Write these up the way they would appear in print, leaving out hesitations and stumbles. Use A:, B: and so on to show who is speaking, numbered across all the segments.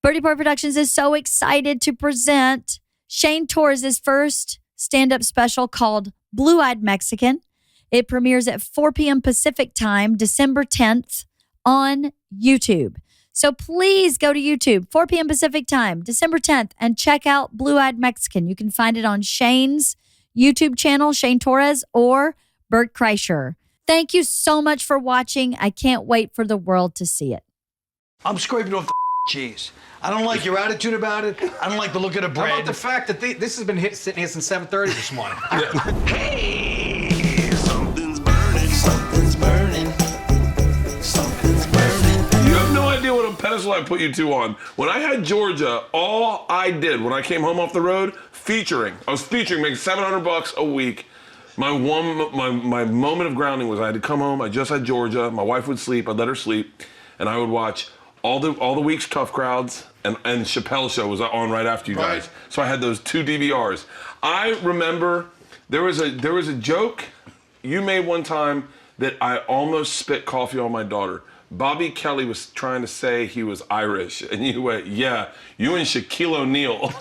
A: Birdie Boy Productions is so excited to present Shane Torres' first stand-up special called Blue-Eyed Mexican. It premieres at 4 p.m. Pacific time, December 10th on YouTube. So please go to YouTube, 4 p.m. Pacific time, December 10th, and check out Blue-Eyed Mexican. You can find it on Shane's YouTube channel, Shane Torres, or Bert Kreischer. Thank you so much for watching. I can't wait for the world to see it.
B: I'm scraping off the cheese. I don't like your attitude about it. I don't like the look of the bread.
C: How about the fact that this has been sitting here since 7:30 this morning?
D: Hey, something's burning. Something's burning. Something's burning.
E: You have no idea what a pedestal I put you two on. When I had Georgia, all I did when I came home off the road, I was featuring, making $700 a week. My moment of grounding was I had to come home. I just had Georgia. My wife would sleep. I'd let her sleep, and I would watch all the week's Tough Crowds, and Chappelle's show was on right after you guys. So I had those two DVRs. I remember there was a joke you made one time that I almost spit coffee on my daughter. Bobby Kelly was trying to say he was Irish, and you went, yeah, you and Shaquille O'Neal.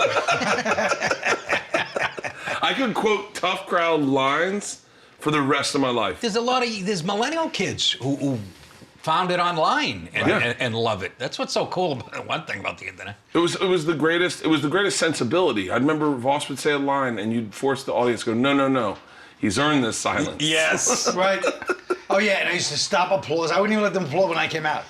E: I could quote Tough Crowd lines for the rest of my life.
C: There's millennial kids who found it online and love it. That's what's so cool about one thing about the internet.
E: It was the greatest sensibility. I remember Voss would say a line and you'd force the audience to go, no. He's earned this silence.
B: Yes, right. Oh yeah, and I used to stop applause. I wouldn't even let them applaud when I came out.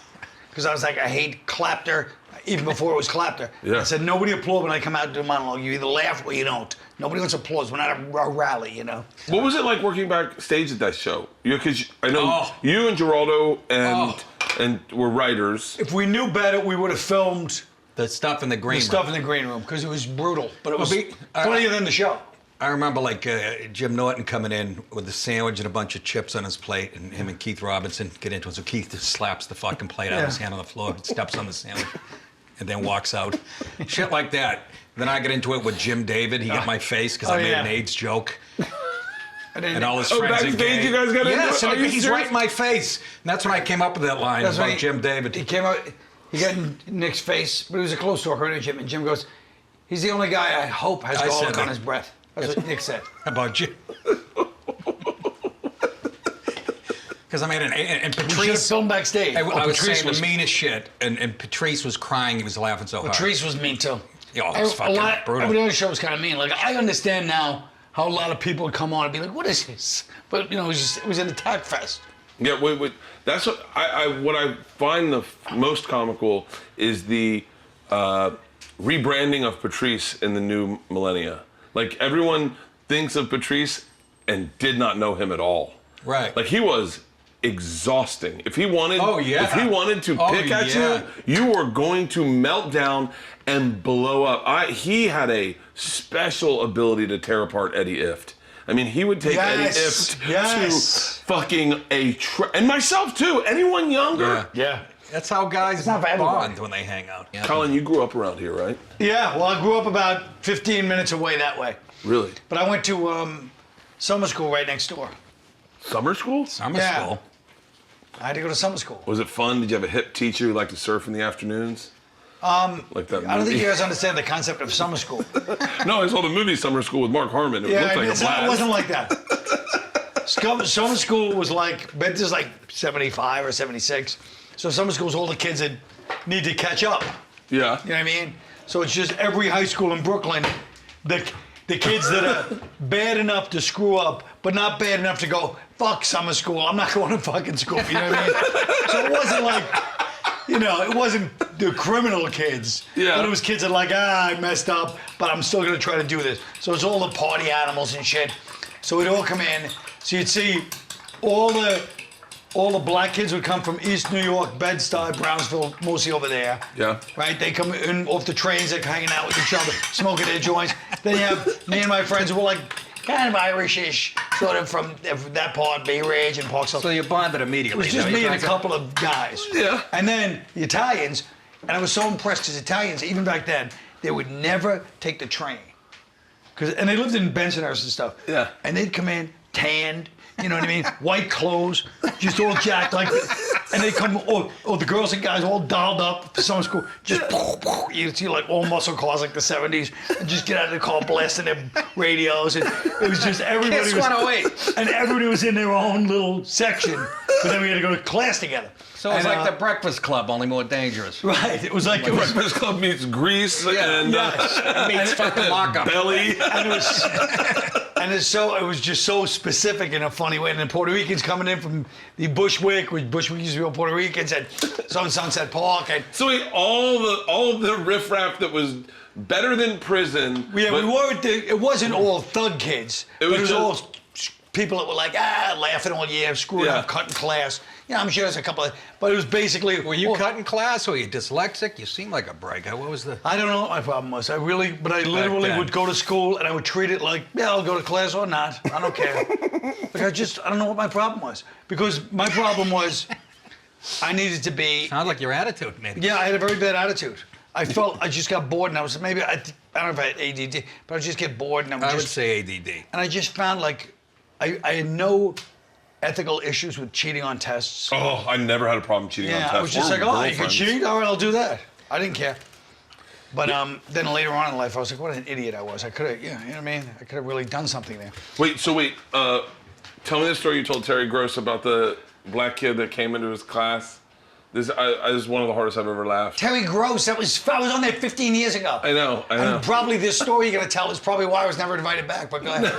B: Because I was like, I hate clapter, even before it was clapter.
E: Yeah.
B: I said, nobody applaud when I come out and do a monologue. You either laugh or you don't. Nobody wants applause. We're not a rally, you know?
E: What was it like working backstage at that show? Because I know you and Geraldo and were writers.
B: If we knew better, we would have filmed
C: the stuff in the green room.
B: The stuff in the green room, because it was brutal. But it was funnier than the show.
C: I remember like Jim Norton coming in with a sandwich and a bunch of chips on his plate, and him and Keith Robinson get into it. So Keith just slaps the fucking plate out of his hand on the floor, steps on the sandwich, and then walks out. Shit like that. Then I get into it with Jim David. He got my face because I made an AIDS joke. And all his friends are gay.
E: You guys got
C: yes,
E: into it?
C: and he's right in my face. And that's when I came up with that line about Jim David.
B: He came out, he got in Nick's face, but he was a close talker to Jim, and Jim goes, he's the only guy I hope has garlic on his breath. That's what Nick said.
C: About Jim. Because I made and Patrice.
B: We should have filmed backstage.
C: I was saying the meanest shit, and Patrice was crying. He was laughing so hard.
B: Patrice was mean too.
C: Oh, it was fucking brutal.
B: Every other show was kind of mean. Like, I understand now how a lot of people would come on and be like, what is this? But, you know, it was an attack fest.
E: Yeah, that's what I find the most comical is the rebranding of Patrice in the new millennia. Like, everyone thinks of Patrice and did not know him at all.
C: Right.
E: Like, he was exhausting. If he wanted, to pick at you, you were going to melt down and blow up. He had a special ability to tear apart Eddie Ifft. I mean, he would take Eddie Ifft to fucking and myself too. Anyone younger?
C: Yeah. That's how guys bond when they hang out.
E: Yeah. Colin, you grew up around here, right?
B: Yeah, well, I grew up about 15 minutes away that way.
E: Really?
B: But I went to summer school right next door.
E: Summer school?
C: Summer school.
B: I had to go to summer school.
E: Was it fun? Did you have a hip teacher who liked to surf in the afternoons? Like that movie?
B: I don't think you guys understand the concept of summer school.
E: No, I saw the movie Summer School with Mark Harmon. It looked like a blast.
B: It wasn't like that. Summer school was like, Bert is like 75 or 76. So summer school is all the kids that need to catch up.
E: Yeah.
B: You know what I mean? So it's just every high school in Brooklyn, the kids that are bad enough to screw up, but not bad enough to go, fuck summer school, I'm not going to fucking school, you know what I mean? So it wasn't like, you know, it wasn't the criminal kids.
E: Yeah.
B: But it was kids that are like, I messed up, but I'm still going to try to do this. So it's all the party animals and shit. So we'd all come in. So you'd see all the black kids would come from East New York, Bed-Stuy, Brownsville, mostly over there.
E: Yeah.
B: Right? They come in off the trains, they're hanging out with each other, smoking their joints. Then you have me and my friends who were like kind of Irish-ish, sort of from that part, Bay Ridge and Park Slope.
C: So you bonded immediately.
B: It was just me and a couple of guys.
E: Yeah.
B: And then the Italians, and I was so impressed because Italians, even back then, they would never take the train. And they lived in Bensonhurst and stuff.
E: Yeah.
B: And they'd come in, tanned, you know what I mean? White clothes, just all jacked like And they come, the girls and guys all dialed up to summer school. Just, you see like all muscle cars like the 70s. And just get out of the car blasting their radios. And it was just everybody
C: Kiss
B: was,
C: 108.
B: and everybody was in their own little section. But then we had to go to class together.
C: So it's
B: And,
C: like the Breakfast Club, only more dangerous.
B: Right, it was like, it was,
E: Breakfast Club meets Grease and
C: Means fucking lockup.
E: Belly.
B: and it was just so specific in a funny way. And then Puerto Ricans coming in from the Bushwick, which Bushwick used to be all Puerto Ricans, and some Sunset Park. And
E: So wait, all of the riffraff that was better than prison.
B: yeah,
E: but
B: we weren't. It wasn't all thug kids.
E: It was
B: It was
E: just-
B: all people that were like laughing all year, screwing up, cutting class. Yeah, I'm sure there's a couple of, but it was basically.
C: Were you cutting class? Were you dyslexic? You seem like a breaker. What was the...
B: I don't know what my problem was. I literally
C: then.
B: would go to school and I would treat it like, yeah, I'll go to class or not. I don't care. Like I don't know what my problem was. Because my problem was I needed to be,
C: Sounds like your attitude, maybe.
B: yeah, I had a very bad attitude. I felt I just got bored and I was, maybe, I don't know if I had ADD, but I would just get bored and I would
C: I would
B: just,
C: say ADD.
B: and I just found like, I had no ethical issues with cheating on tests.
E: Oh, I never had a problem cheating on
B: Yeah,
E: tests.
B: I was just
E: or
B: like, oh, you can
E: girlfriends.
B: cheat? All right, I'll do that. I didn't care. But then later on in life, I was like, what an idiot I was. I could have, you know what I mean? I could have really done something there.
E: Wait, tell me the story you told Terry Gross about the black kid that came into his class. This is one of the hardest I've ever laughed.
B: Terry Gross, I was on there 15 years ago.
E: I know.
B: And probably this story you're going to tell is probably why I was never invited back, but go ahead.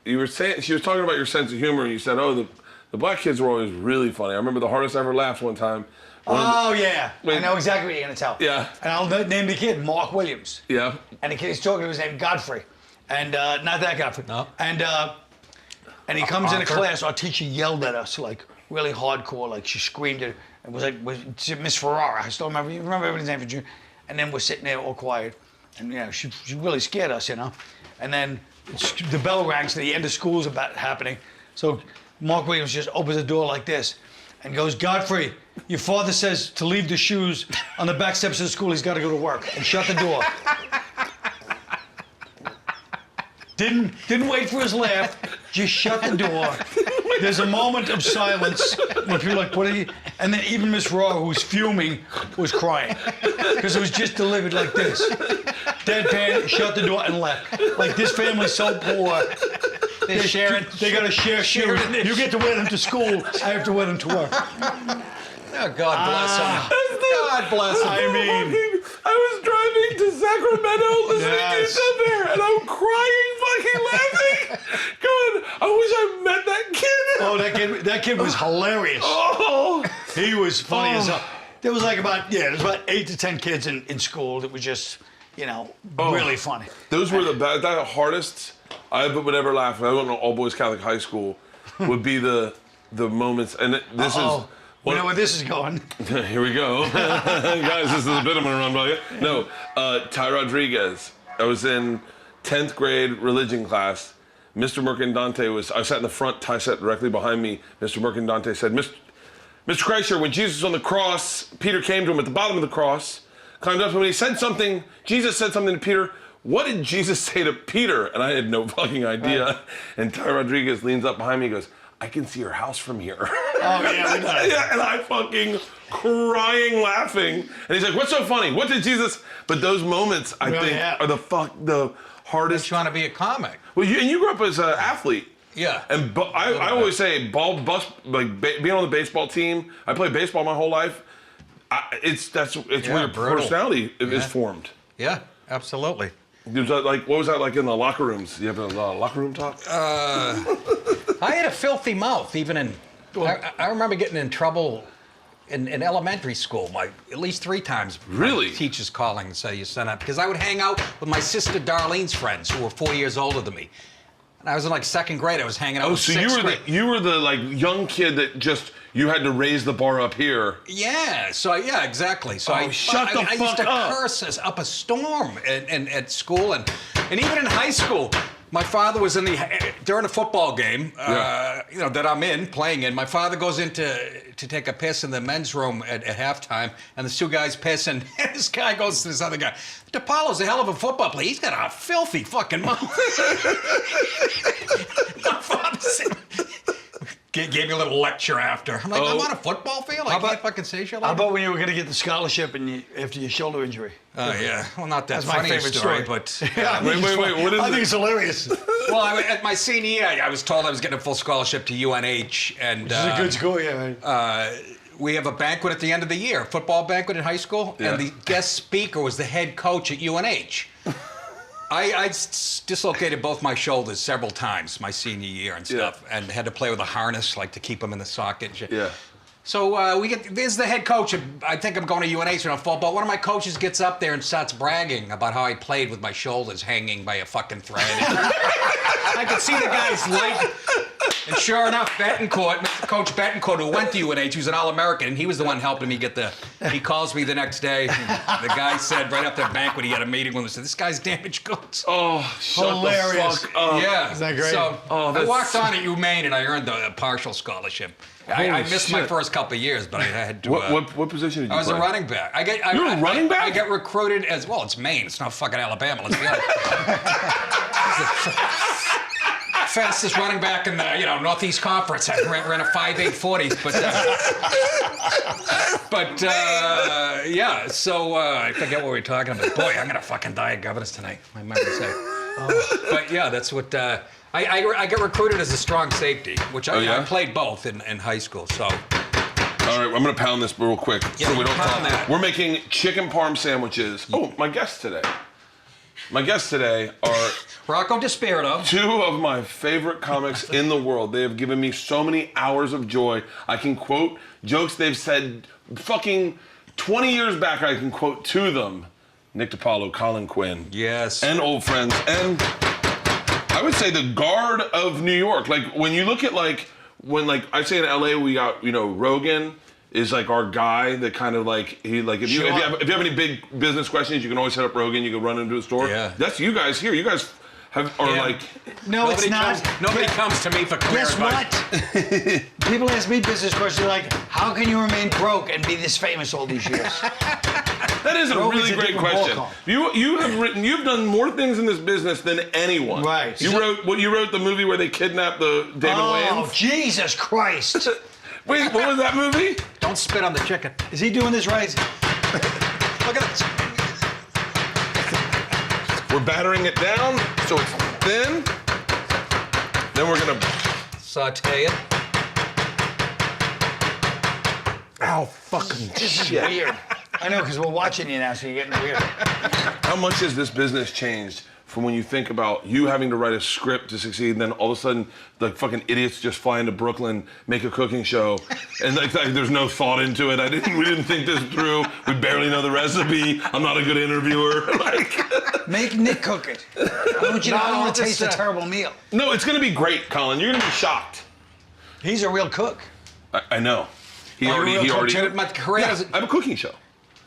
E: You were saying, she was talking about your sense of humor, and you said, oh, the black kids were always really funny. I remember the hardest I ever laughed one time.
B: Oh, yeah. I
E: Wait.
B: know exactly what you're going to tell.
E: Yeah.
B: And I'll name the kid Mark Williams.
E: Yeah.
B: And the kid he's talking to was named Godfrey. And not that Godfrey.
C: No.
B: And he comes into class, our teacher yelled at us like really hardcore, like she screamed at, and was Miss Ferrara. I still remember, you remember everybody's name for June. And then we're sitting there all quiet. And you know, she really scared us, you know. And then the bell rang, so the end of school's about happening. So Mark Williams just opens the door like this and goes, Godfrey, your father says to leave the shoes on the back steps of the school, he's got to go to work. And shut the door. Didn't wait for his laugh, just shut the door. There's a moment of silence when people are like, what are you? And then even Miss Raw, who was fuming, was crying. Because it was just delivered like this. Deadpan, shut the door, and left. Like, this family's so poor. They gotta share shoes. You get to wear them to school, I have to wear them to work.
C: Oh, God bless him. God bless him.
B: I mean,
E: I was driving to Sacramento listening to up there, and I'm crying, fucking laughing, going, I wish I met that kid.
B: oh, that kid was hilarious.
E: Oh.
B: He was funny as hell. There was like about 8 to 10 kids in school that were just, really funny.
E: Those were the hardest I would ever laugh. I went to all boys Catholic high school. Would be the moments, and this is.
B: You know where this is going.
E: Here we go. Guys, this is a bit I'm gonna run by you. No, Ty Rodriguez. I was in 10th grade religion class. Mr. Mercandante I sat in the front, Ty sat directly behind me. Mr. Mercandante said, Mr. Kreischer, when Jesus was on the cross, Peter came to him at the bottom of the cross, climbed up to him, and he said something. Jesus said something to Peter. What did Jesus say to Peter? And I had no fucking idea. Right. And Ty Rodriguez leans up behind me and goes, I can see your house from here.
B: Oh, yeah, we know.
E: Yeah, and I fucking crying, laughing. And he's like, what's so funny? What did Jesus? But those moments, I think, are the hardest.
C: Trying to be a comic.
E: Well, you grew up as an athlete.
C: Yeah.
E: And I always say, being on the baseball team, I played baseball my whole life. It's where your personality is formed.
C: Yeah, absolutely.
E: What was that like in the locker rooms? You have a locker room talk?
C: I had a filthy mouth, even in. I remember getting in trouble in elementary school, at least 3 times.
E: Really?
C: My teachers calling and say you sent up because I would hang out with my sister Darlene's friends who were 4 years older than me. And I was in 2nd grade. I was hanging out.
E: Oh, so you were the young kid that just you had to raise the bar up here.
C: Yeah. So exactly. So I used to curse up a storm at school and even in high school. My father was during a football game, that I'm playing in. My father goes in to take a piss in the men's room at halftime, and the 2 guys piss, and this guy goes to this other guy. Paolo's a hell of a football player. He's got a filthy fucking mouth. My father said, Gave me a little lecture after. I'm like, I'm on a football field. I can't fucking say shit like
B: How about when you were going to get the scholarship and after your shoulder injury?
C: Oh, yeah. Well, not that
B: That's my
C: funny
B: favorite
C: story,
B: story.
C: but...
E: Wait, what is
B: I think
E: it?
B: it's hilarious.
C: Well, at my senior year, I was told I was getting a full scholarship to UNH, and
B: It's a good school, yeah. Right.
C: we have a banquet at the end of the year, a football banquet in high school, and the guest speaker was the head coach at UNH. I dislocated both my shoulders several times my senior year and stuff, and had to play with a harness, like to keep them in the socket. And shit.
E: Yeah.
C: So there's the head coach. I think I'm going to UNH on football. One of my coaches gets up there and starts bragging about how I played with my shoulders hanging by a fucking thread. I could see the guy's light. And sure enough, Coach Betancourt, who went to UNH, he was an All-American, and he was the one helping me get he calls me the next day. The guy said right after the banquet, he had a meeting with him, said, this guy's damaged goods.
E: Oh, shut
B: Hilarious.
E: the fuck up.
C: Yeah.
B: Isn't that great?
C: So I
E: that's-
C: walked on at UMaine, and I earned a partial scholarship. I missed my first couple of years, but I had to...
E: What position did you
C: I was
E: play?
C: a running back.
E: You were a running back?
C: I get recruited as... Well, it's Maine. It's not fucking Alabama. Let's be honest. Fastest running back in the Northeast Conference. I ran a 5.8 40, yeah. So I forget what we were talking about. Boy, I'm gonna fucking die at Governor's tonight. My memory's like. But yeah, that's what I get recruited as a strong safety, which I played both in high school. So.
E: All right, I'm gonna pound this real quick so we don't
C: pound that.
E: We're making chicken parm sandwiches. Oh, my guests today. My guests today are
C: Rocco DiSpirito.
E: two of my favorite comics in the world. They have given me so many hours of joy. I can quote jokes they've said fucking 20 years back. I can quote to them. Nick DiPaolo, Colin Quinn.
C: Yes.
E: And old friends. And I would say the guard of New York. Like when you look at when I say in LA we got, Rogan is like our guy that kind of if you have any big business questions, you can always hit up Rogan. You can run into the store.
C: Yeah.
E: That's you guys here. You guys are
B: No, it's not.
C: Nobody comes to me for career
B: Guess
C: advice.
B: what? People ask me business questions like, how can you remain broke and be this famous all these years?
E: That is a
B: Rogan's
E: really
B: a
E: great
B: different
E: question.
B: ballpark.
E: You've done more things in this business than anyone.
B: Right.
E: You wrote the movie where they kidnapped the David
B: Oh,
E: Wayans.
B: Jesus Christ.
E: Wait, what was that movie?
C: Don't spit on the chicken.
B: Is he doing this right?
C: Look at this.
E: We're battering it down so it's thin. Then we're gonna
C: Saute it.
E: Ow, fucking
B: This is
E: shit.
B: weird. I know, because we're watching you now, so you're getting weird.
E: How much has this business changed from when you think about you having to write a script to succeed, and then all of a sudden, the fucking idiots just fly into Brooklyn, make a cooking show, and there's no thought into it. We didn't think this through. We barely know the recipe. I'm not a good interviewer.
B: Make Nick cook it. I want you to taste a terrible meal.
E: No, it's gonna be great, Colin. You're gonna be shocked.
B: He's a real cook.
E: I know. He
C: You're a
E: already.
C: real cook, too? My career
E: Yeah,
C: doesn't-
E: I have a cooking show.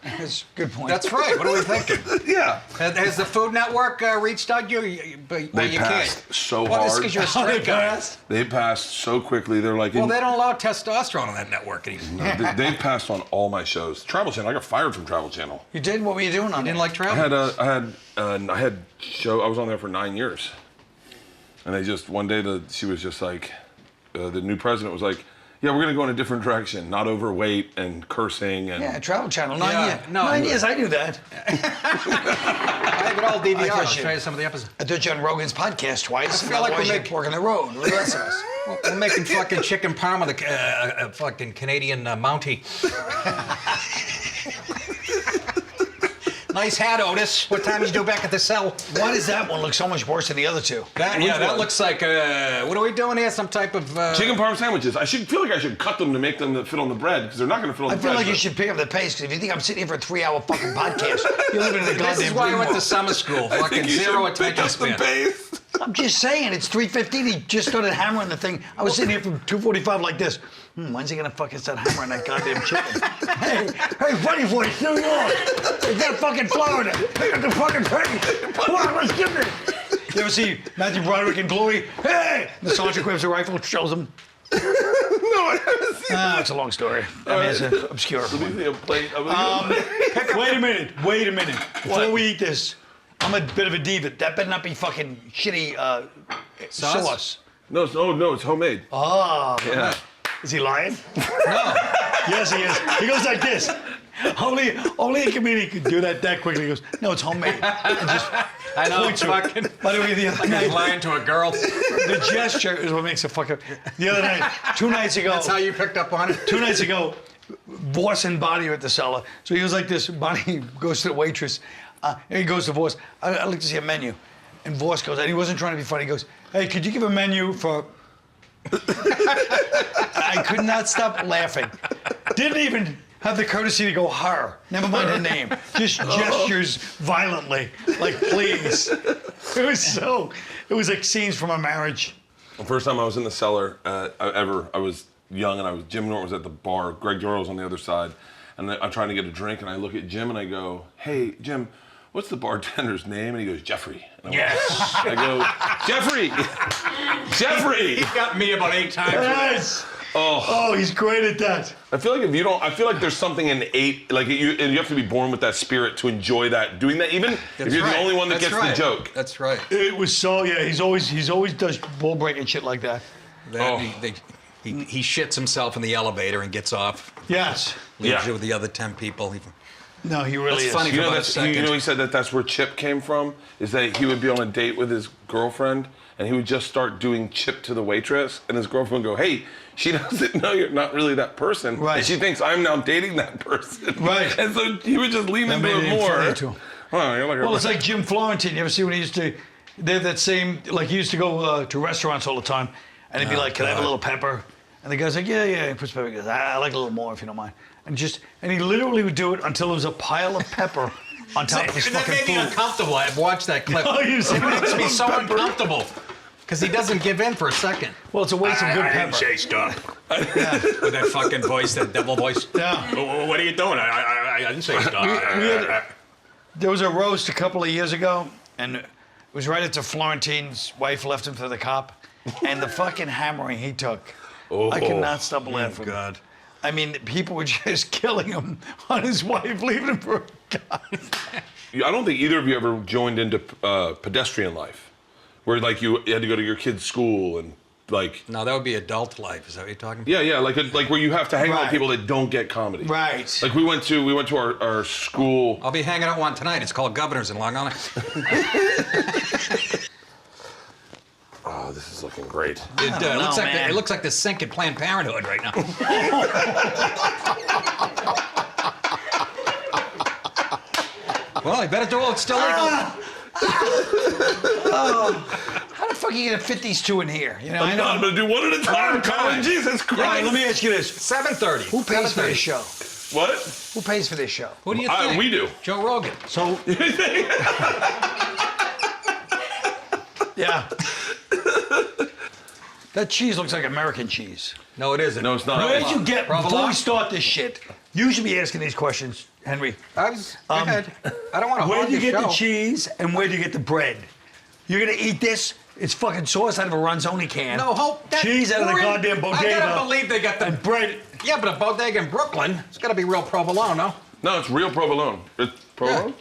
B: That's a good point.
C: That's right. What are we thinking?
E: Yeah.
C: Has the Food Network reached out you?
E: They passed
C: can't.
E: so
C: Well, it's
E: hard.
C: because you're a straight guy.
E: They passed so quickly. They're like,
C: Well, they don't allow testosterone on that network anymore.
E: they've passed on all my shows. Travel Channel. I got fired from Travel Channel.
B: You did? What were you doing on
C: You didn't
B: it?
C: like travel?
E: I had show. I was on there for 9 years, and they just one day she was just like, the new president was like, yeah, we're gonna go in a different direction, not overweight and cursing and.
B: Yeah, Travel Channel. 9
C: Yeah,
B: years.
C: no,
B: 9 years, I knew that.
C: I have it all DVR. I'll
B: thought you-
C: show you some of the episodes.
B: I did you on Rogan's podcast twice.
C: I feel like
B: otherwise
C: we're
B: you'd
C: making-
B: work on the road with the rest of us.
C: We're making fucking chicken parm with a fucking Canadian Mountie. Nice hat, Otis. What time did you do back at the cell?
B: Why does that one look so much worse than the other two?
C: That looks like, what are we doing here? Some type of...
E: Chicken parm sandwiches. I feel like I should cut them to make them fit on the bread because they're not going to fit on
B: I
E: the
B: feel
E: bread.
B: like you should pick up the pace, because if you think I'm sitting here for a 3-hour fucking podcast, you're living in a goddamn
C: This is why I
B: dream
C: went to
B: world.
C: summer school.
E: I
C: Fucking
E: think you
C: zero
E: should pick
C: attention
E: up the
C: span.
E: pace.
B: I'm just saying, it's 3:15. He just started hammering the thing. I was sitting here from 2:45 like this. When's he gonna fucking start hammering that goddamn chicken? hey, funny voice, New York. Is that fucking Florida? Pick up the fucking pace. Come on, let's get this. You ever see Matthew Broderick in Glory? Hey! The sergeant grabs a rifle, shows him.
E: No, I haven't seen
B: It's a long story. I mean, it's obscure.
E: Let me see a plate.
B: Wait a minute. Before we eat this, I'm a bit of a diva. That better not be fucking shitty sauce.
E: No, it's homemade.
B: Oh.
E: Yeah.
B: Is he lying?
C: No.
B: Yes, he is. He goes like this. Only a comedian could do that quickly. He goes, no, it's homemade. And just
C: I know.
B: points to it.
C: Fucking.
B: By the way, the other
C: Like
B: night,
C: he's lying to a girl.
B: the gesture is what makes it fuck up. The other night, 2 nights ago.
C: That's how you picked up on it.
B: 2 nights ago, Voss and Bonnie are at the cellar. So he was like this. Bonnie goes to the waitress, and he goes to Voss. I'd like to see a menu. And Voss goes, and he wasn't trying to be funny. He goes, hey, could you give a menu for... I could not stop laughing. Didn't even have the courtesy to go her. Never mind her name. Just gestures violently, like please. It was like scenes from a marriage.
E: The first time I was in the cellar I was young, and Jim Norton was at the bar. Greg Doro was on the other side, and I'm trying to get a drink, and I look at Jim and I go, "Hey, Jim, what's the bartender's name?" And he goes, "Jeffrey." And
B: Yes.
E: I go, "Jeffrey, Jeffrey."
C: He got me about 8 times.
B: Yes.
E: Oh,
B: He's great at that.
E: I feel like if you don't, I feel like there's something innate, like you have to be born with that spirit to enjoy that, doing that, even if you're the only one that gets the joke.
C: That's right.
B: It was so, yeah, he's always does bull breaking shit like that.
C: He shits himself in the elevator and gets off.
B: Yes.
C: Leaves you with the other 10 people.
B: No, he really is.
C: That's funny.
E: You know,
C: For about a second.
E: he said that's where Chip came from, is that he would be on a date with his girlfriend, and he would just start doing Chip to the waitress, and his girlfriend would go, "Hey, she doesn't know you're not really that person.
B: Right.
E: And she thinks I'm now dating that person."
B: Right.
E: And so he would just lean
B: That
E: into
B: made
E: it
B: it
E: more.
B: funny to him.
E: Oh, you're like
B: Well, it's like Jim Florentine. You ever see when he used to, they have that same, like he used to go to restaurants all the time, and he'd be like, "Can I have a little pepper?" And the guy's like, "Yeah." He puts pepper. He goes, "I like a little more if you don't mind." And he literally would do it until there was a pile of pepper on top of his
C: That
B: fucking
C: made me
B: food.
C: uncomfortable. I've watched that clip.
B: Oh, you see
C: It makes me so
B: pepper?
C: uncomfortable. Because he doesn't give in for a second.
B: Well, it's a waste of good pepper.
C: stop. With that fucking voice, that devil voice.
B: Yeah.
C: What are you doing? I didn't say stop.
B: There was a roast a couple of years ago, and it was right after Florentine's wife left him for the cop, and the fucking hammering he took. I could not stop laughing.
C: God.
B: I mean, people were just killing him on his wife, leaving him for a guy.
E: I don't think either of you ever joined into pedestrian life, where like you had to go to your kid's school and like.
C: No, that would be adult life. Is that what you're talking about?
E: Yeah, like where you have to hang out with
B: Right.
E: people that don't get comedy.
B: Right.
E: Like we went to our school.
C: I'll be hanging out one tonight. It's called Governors in Long Island.
E: Oh, this is looking great.
C: It looks like the sink at Planned Parenthood right now. Well, I better do it. It's still legal.
B: How the fuck are you gonna fit these two in here? You know, I
E: I'm
B: know.
E: gonna do one at a time, Colin. Jesus Christ.
B: All right, let me ask you this:
C: 7:30.
B: Who pays for this show?
E: What?
B: Who pays for this show?
C: Who do you think?
E: We do.
C: Joe Rogan.
B: So. Yeah. That cheese looks like American cheese.
C: No, it isn't.
E: No, it's not.
B: Where did you get, before
C: Provolone?
B: we start this shit, you should be asking these questions, Henry.
C: Go ahead. I don't want to
B: Where
C: hog
B: do you
C: the
B: get
C: show.
B: the cheese and where do you get the bread? You're gonna eat this? It's fucking sauce out of a Ronzoni can.
C: No, hope that
B: cheese out of the
C: we're in-
B: goddamn bodega.
C: I gotta believe they got the
B: and bread.
C: Yeah, but a bodega in Brooklyn, it's gotta be real provolone, no?
E: No, it's real provolone. It's provolone?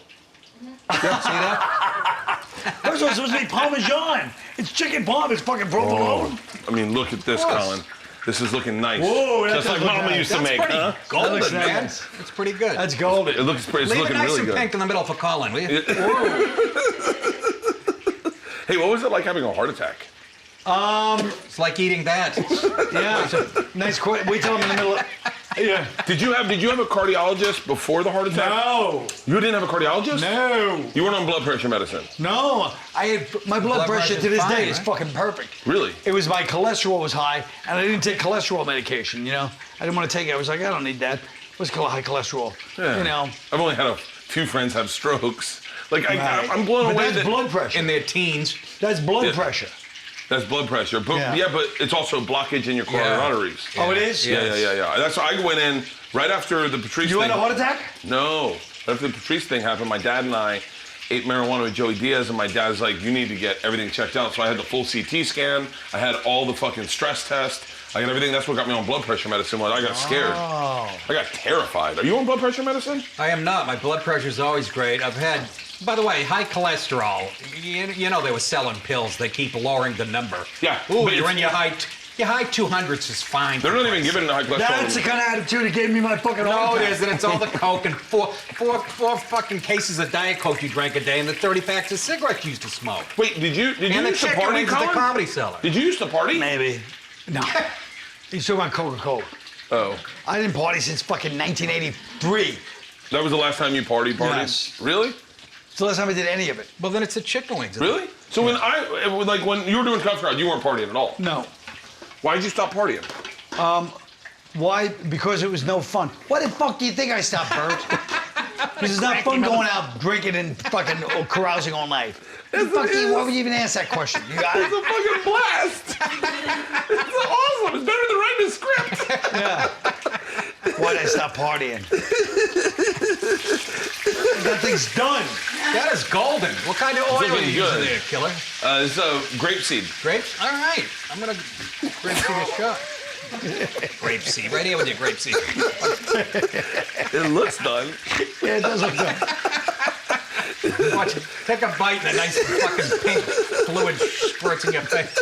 C: See that?
B: First of all, it's supposed to be Parmesan. It's chicken parm. It's fucking provolone.
E: I mean, look at this,
C: course.
E: Colin. This is looking nice.
B: Whoa, that
E: just
B: does
E: like
B: look
E: Mama
B: nice.
E: used to
C: That's
E: make,
C: pretty
E: huh?
C: golden,
B: looks
C: man.
B: nice.
C: It's pretty good.
B: That's golden.
E: It looks pretty. It's
C: Leave it
E: looking
C: nice
E: really
C: and
E: good.
C: pink in the middle for Colin, will you?
E: Hey, what was it like having a heart attack?
C: It's like eating that.
B: Yeah. Nice question. Wait till I'm in the middle of. Yeah.
E: Did you have a cardiologist before the heart attack?
B: No.
E: You didn't have a cardiologist?
B: No.
E: You weren't on blood pressure medicine?
B: No. I had my blood pressure to
C: pressure's
B: this
C: fine,
B: day is
C: right?
B: fucking perfect.
E: Really?
B: It was my cholesterol was high, and I didn't take cholesterol medication. You know, I didn't want to take it. I was like, I don't need that. What's called high cholesterol?
E: Yeah.
B: You know.
E: I've only had a few friends have strokes. Like,
B: Right.
E: I'm blown
B: But
E: away
B: that's
E: that
B: blood pressure.
C: In their teens.
B: That's blood
E: Yeah.
B: pressure.
E: that's blood pressure. But
B: Yeah.
E: but it's also blockage in your carotid
C: Yeah.
E: arteries.
B: Oh, it is?
E: Yeah. That's why I went in right after the Patrice
B: You
E: thing.
B: had a heart attack?
E: No. After the Patrice thing happened, my dad and I ate marijuana with Joey Diaz, and my dad's like, you need to get everything checked out. So I had the full CT scan. I had all the fucking stress tests. I got everything. That's what got me on blood pressure medicine when I got scared. I got terrified. Are you on blood pressure medicine?
C: I am not. My blood pressure's always great. I've had, by the way, high cholesterol. You know they were selling pills. They keep lowering the number.
E: Yeah.
C: Ooh,
E: but
C: you're in your high 200s is fine.
E: They're not even giving it a high cholesterol.
B: That's the kind of attitude that gave me my fucking
C: No,
B: heart
C: it
B: attack.
C: isn't. It's all the Coke and four fucking cases of Diet Coke you drank a day and the 30 packs of cigarettes you used to smoke.
E: Wait, did you
C: And the
E: used to
C: chicken
E: party,
C: wings at the
E: Colin?
C: Comedy Cellar.
E: Did you used to party?
B: Maybe. No. He's talking about Coca-Cola.
E: Oh.
B: I didn't party since fucking 1983.
E: That was the last time you partied?
B: Yes.
E: Really?
B: It's the last time I did any of it.
C: Well, then it's the chicken wings.
E: Really? So when you were doing Tough Crowd, you weren't partying at all?
B: No.
E: Why did you stop partying?
B: Why? Because it was no fun. Why the fuck do you think I stopped, Bert? Because it's not fun going out drinking and fucking carousing all night. Why would you even ask that question? You got
E: It's
B: it?
E: a fucking blast. It's awesome. It's better than writing a script.
B: Yeah. Why did I stop partying? That thing's done.
C: That is golden. What kind of oil are
E: looking
C: you using
E: good.
C: there, killer?
E: It's grapeseed.
C: Grapes? All right. I'm going to grapeseed a shot. Grapeseed. Right here with your grapeseed.
E: It looks done.
B: Yeah, it does look done.
C: Watch it. Take a bite and a nice fucking pink fluid spurts in your face.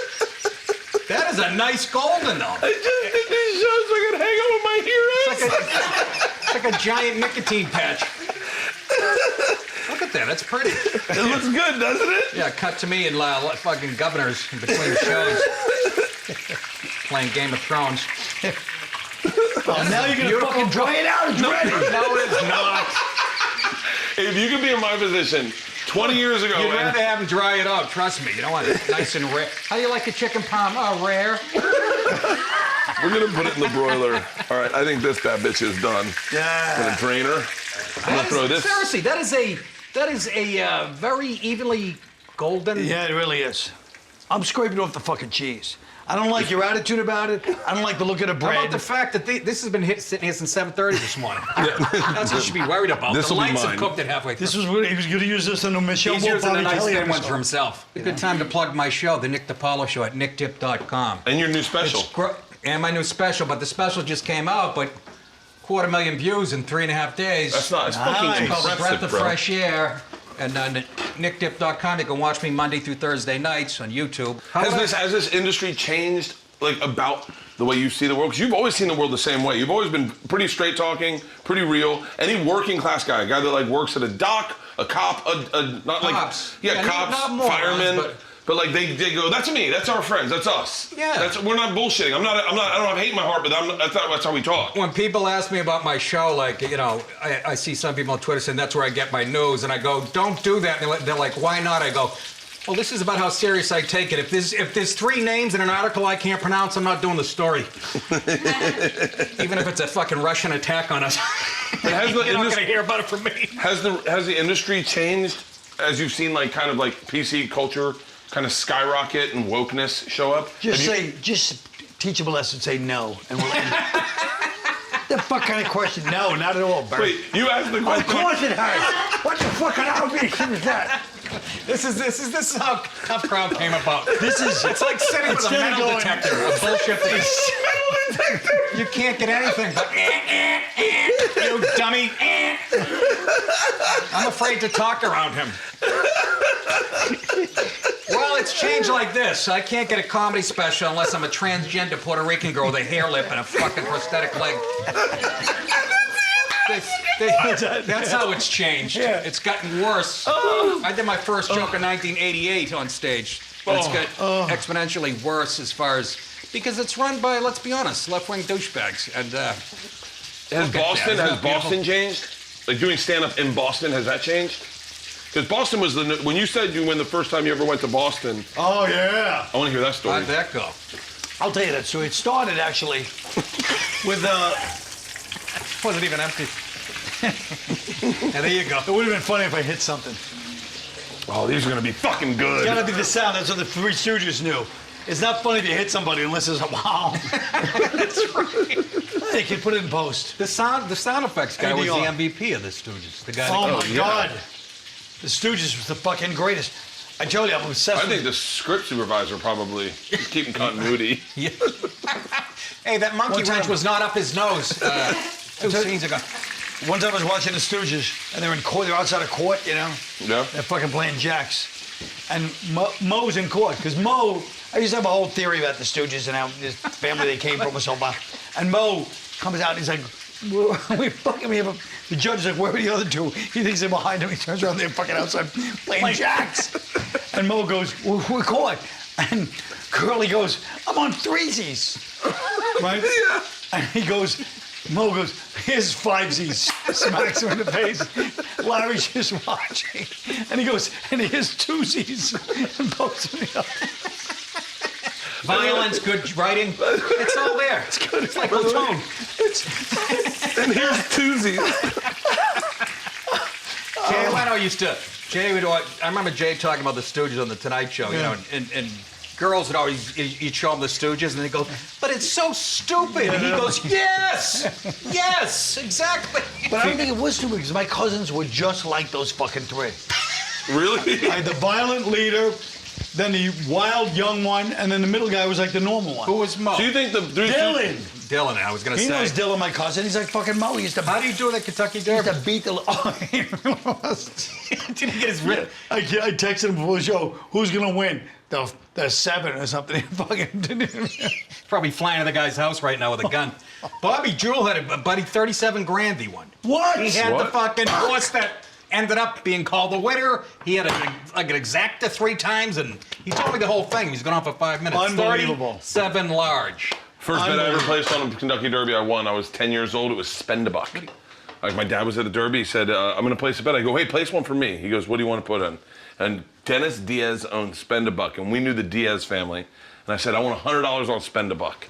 C: That is a nice golden, though.
E: I just did these shows so I could hang out with my heroes.
C: It's like a giant nicotine patch. Look at that. That's pretty.
E: It looks good, doesn't it?
C: Yeah, cut to me and fucking governors in between shows. Playing Game of Thrones.
B: Oh, now you're gonna
C: beautiful.
B: fucking dry it out. It's ready.
C: No, it's not.
E: If you could be in my position 20 years ago,
C: You'd
E: and
C: rather have them dry it up. Trust me. You don't want it nice and rare. How do you like a chicken parm? Oh, rare.
E: we're gonna put it in the broiler. All right, I think this bad bitch is done.
B: Yeah.
E: With a drainer. I'm gonna throw this.
C: Seriously, that is a very evenly golden.
B: Yeah, it really is. I'm scraping off the fucking cheese. I don't like your attitude about it. I don't like the look of the
C: How
B: bread.
C: about the fact that this has been sitting here since 7:30 this morning? That's what you should be worried about.
E: This'll
C: The
E: be
C: lights have
E: mine.
C: cooked it halfway through.
B: This was really, he was going to use this in a Michelle
C: He's using the nice
B: Kelly
C: thin ones for
B: episode.
C: himself. A good time to plug my show, the Nick DiPaolo Show at nickdip.com.
E: And your new special.
C: And my new special, but the special just came out, but 250,000 views in 3.5 days.
E: That's not. It's fucking
B: Nice.
C: It's called Breath
E: impressive,
C: of
E: bro.
C: Fresh Air. And on nickdip.com, you can watch me Monday through Thursday nights on YouTube.
E: Has this industry changed, like, about the way you see the world? Because you've always seen the world the same way. You've always been pretty straight talking, pretty real. Any working class guy, a guy that like works at a dock, a cop, not
C: Cops.
E: like
C: Yeah,
E: cops,
C: not morons,
E: firemen. But like they go, that's me, that's our friends, that's us.
C: Yeah.
E: We're not bullshitting. I don't have hate in my heart, but that's how we talk.
C: When people ask me about my show, like, you know, I see some people on Twitter saying that's where I get my news, and I go, don't do that. And they're like, why not? I go, well, this is about how serious I take it. If there's 3 names in an article I can't pronounce, I'm not doing the story. Even if it's a fucking Russian attack on us.
E: But has
C: You're not gonna hear about it from me.
E: Has the industry changed as you've seen like kind of like PC culture kind of skyrocket and wokeness show up?
B: Just teach him a lesson. Say no, and we'll end it. The fuck kind of question? No, not at all, Bert.
E: Wait, you asked the
B: Of
E: question.
B: course it has. What the fuck kind of obligation is that?
C: This is how Tough Crowd came about. It's like sitting with a
B: Instead of
C: metal
B: going-
C: detector, a bullshit thing. You can't get anything but you dummy. I'm afraid to talk around him. Well, it's changed like this. I can't get a comedy special unless I'm a transgender Puerto Rican girl with a hair lip and a fucking prosthetic leg. That's how it's changed.
B: Yeah.
C: It's gotten worse. I did my first joke in 1988 on stage. But it's got exponentially worse as far as... Because it's run by, let's be honest, left-wing douchebags. And
E: Has Boston changed? Like doing stand-up in Boston, has that changed? Because Boston was when you said you went the first time you ever went to Boston.
B: Oh yeah.
E: I want to hear that story.
C: how'd that go?
B: I'll tell you that. So it started actually with
C: Wasn't even empty. And there you go.
B: It would have been funny if I hit something.
E: Oh, these are gonna be fucking good.
B: It's gotta be the sound. That's what the Three Stooges knew. It's not funny if you hit somebody unless there's a wow.
C: That's right.
B: They can put it in post.
C: The sound effects guy was the
B: ADR.
C: MVP of the Stooges. The guy.
B: Oh
C: that
B: my God. The Stooges was the fucking greatest. I told you, I'm obsessed
E: I
B: with
E: think the script supervisor probably is keeping continuity.
C: Yeah. Hey, that monkey
B: One
C: wrench
B: time-
C: was not up his nose 2 scenes ago.
B: One time I was watching the Stooges, and they're in court. They're outside of court, you know.
E: Yeah.
B: They're fucking playing jacks, and Mo's in court because Mo. I used to have a whole theory about the Stooges and how this family they came from was so bad. And Mo comes out and he's like, "We fucking me up." The judge is like, "Where are the other two?" He thinks they're behind him. He turns around, they're fucking outside playing jacks. And Mo goes, "We're caught." And Curly goes, "I'm on threesies." Right?
E: Yeah.
B: And he goes, Mo goes, "Here's 5Zs." Smacks him in the face. Larry's just watching. And he goes, "And here's 2Zs." And posts me up.
C: Violence, good writing. It's all there. It's good. It's like Platoon.
E: And here's Tuesday.
C: Jay Leno used to. I remember Jay talking about the Stooges on the Tonight Show, you know, and girls would always, you'd show them the Stooges, and they go, "But it's so stupid." And he goes, "Yes, yes, exactly."
B: But I don't think it was stupid because my cousins were just like those fucking three.
E: Really?
B: I had the violent leader, then the wild young one, and then the middle guy was like the normal one.
C: Who was Mo?
E: Do you think the
B: Dylan.
C: Dylan, I was going to
B: He
C: say.
B: knows Dylan, my cousin. He's like fucking Mo. He used to.
C: How do you do the Kentucky
B: He used
C: Derby?
B: to beat the. Oh, he was.
C: Did he get his rib?
B: I texted him before the show. Who's gonna win? The 7 or something. He fucking didn't.
C: Probably flying to the guy's house right now with a gun. Bobby Jewell had a buddy, 37 grand he won.
B: What?
C: He had the
E: What?
C: fucking horse that ended up being called the winner. He had an exacta 3 times, and he told me the whole thing. He's gone on for 5 minutes.
B: Unbelievable.
C: 7 large.
E: First bet I ever placed on a Kentucky Derby I won. I was 10 years old. It was spend a buck. Like my dad was at the Derby. He said, "I'm going to place a bet." I go, "Hey, place one for me." He goes, "What do you want to put in?" And Dennis Diaz owned Spend a Buck, and we knew the Diaz family. And I said, "I want $100 on Spend a Buck."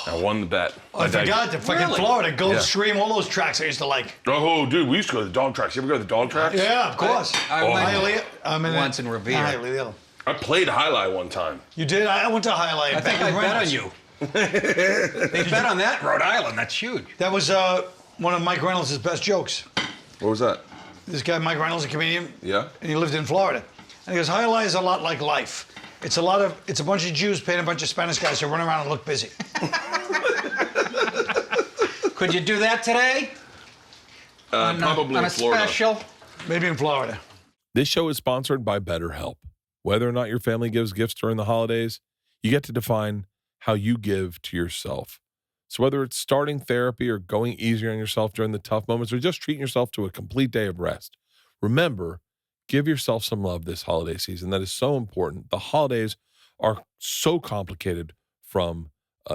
E: I won the bet.
B: I forgot the fucking
C: Really?
B: Florida, Gulf
E: Yeah.
B: Stream, all those tracks I used to like.
E: Oh, dude, we used to go to the dog tracks. You ever go to the dog tracks?
B: Yeah, of course.
C: I went
B: Hialeah. I'm in
C: once in Revere.
B: Hialeah.
E: I played Highlight one time.
B: You did? I went to Hialeah.
C: I think I bet on you. They bet on that, Rhode Island. That's huge.
B: That was one of Mike Reynolds' best jokes.
E: What was that?
B: This guy, Mike Reynolds, a comedian.
E: Yeah?
B: And he lived in Florida. And he goes, Hialeah is a lot like life. It's a bunch of Jews paying a bunch of Spanish guys to run around and look busy.
C: Could you do that today?
E: Probably
C: on
E: in
C: a
E: Florida.
C: special?
B: Maybe in Florida.
F: This show is sponsored by BetterHelp. Whether or not your family gives gifts during the holidays, you get to define how you give to yourself. So whether it's starting therapy or going easier on yourself during the tough moments or just treating yourself to a complete day of rest, remember, give yourself some love this holiday season. That is so important. The holidays are so complicated, from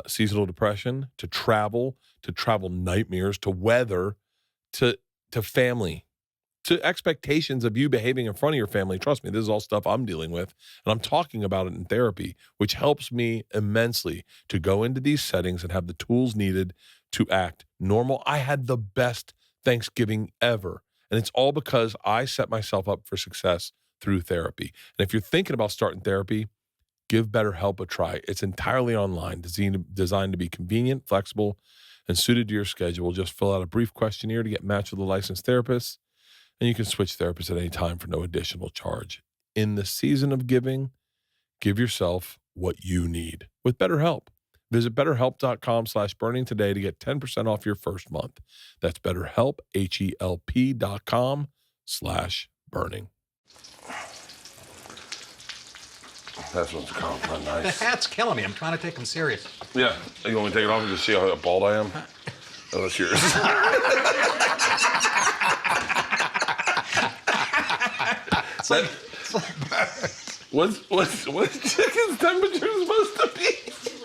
F: seasonal depression to travel nightmares to weather to family, to expectations of you behaving in front of your family. Trust me, this is all stuff I'm dealing with, and I'm talking about it in therapy, which helps me immensely to go into these settings and have the tools needed to act normal. I had the best Thanksgiving ever, and it's all because I set myself up for success through therapy. And if you're thinking about starting therapy, give BetterHelp a try. It's entirely online, designed to be convenient, flexible, and suited to your schedule. Just fill out a brief questionnaire to get matched with a licensed therapist, and you can switch therapists at any time for no additional charge. In the season of giving, give yourself what you need with BetterHelp. Visit BetterHelp.com/burning today to get 10% off your first month. That's BetterHelp, HELP.com/burning.
E: That's what's called. Not
C: The
E: nice.
C: hat's killing me. I'm trying to take them serious.
E: Yeah. You want me to take it off and just see how bald I am? Oh, that's yours. What's chicken's temperature supposed to be?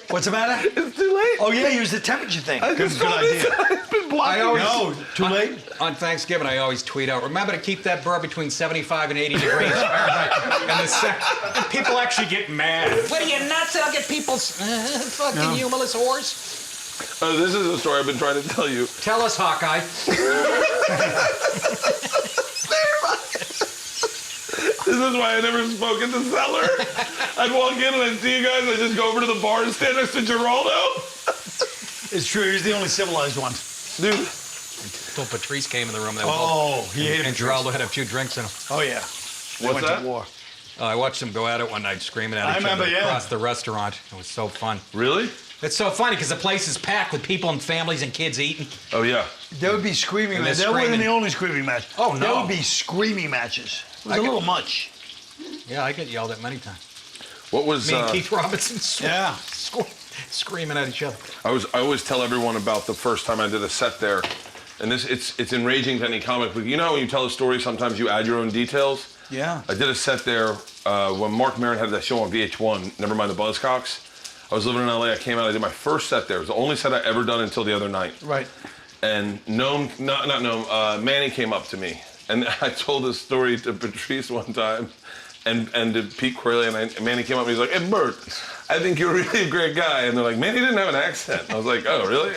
B: What's the matter?
E: It's too late.
B: Oh, yeah, use the temperature thing.
E: I
B: Good,
E: just
B: good
E: saw
B: idea.
E: this. It's been blocking.
B: No, too late?
C: On Thanksgiving, I always tweet out, remember to keep that burr between 75 and 80 degrees Fahrenheit. And people actually get mad. What are you nuts? I'll get people fucking humorless whores.
E: This is a story I've been trying to tell you.
C: Tell us, Hawkeye.
E: This is why I never spoke in the cellar. I'd walk in and I'd see you guys. I'd just go over to the bar and stand next to Geraldo.
B: It's true. He's the only civilized one.
E: Dude,
C: Until Patrice came in the room. They were
B: Oh, he hated
C: and
B: Patrice.
C: Geraldo had a few drinks in him.
B: Oh, yeah. They
E: what's
B: went
E: that?
B: to war.
C: Oh, I watched them go at it one night, screaming at
B: I
C: each
B: remember,
C: other
B: yeah.
C: across the restaurant. It was so fun.
E: Really?
C: It's so funny because the place is packed with people and families and kids eating.
E: Oh, yeah.
B: There would be screaming
C: And
B: matches.
C: they're
B: That wasn't
C: screaming.
B: the only screaming match.
C: Oh, no.
B: There would be screaming matches. It was a little much.
C: Yeah, I get yelled at many times.
E: What was...
C: Me and Keith Robinson
B: Yeah.
C: screaming at each other.
E: I always tell everyone about the first time I did a set there. And it's enraging to any comic book. You know how when you tell a story, sometimes you add your own details?
B: Yeah.
E: I did a set there when Mark Maron had that show on VH1, Never Mind the Buzzcocks. I was living in LA, I came out, I did my first set there. It was the only set I ever done until the other night.
B: Right.
E: And Manny came up to me. And I told this story to Patrice one time and to Pete Corley, and Manny came up and he's like, "Hey, Bert, I think you're really a great guy." And they're like, "Manny didn't have an accent." I was like, "Oh, really?"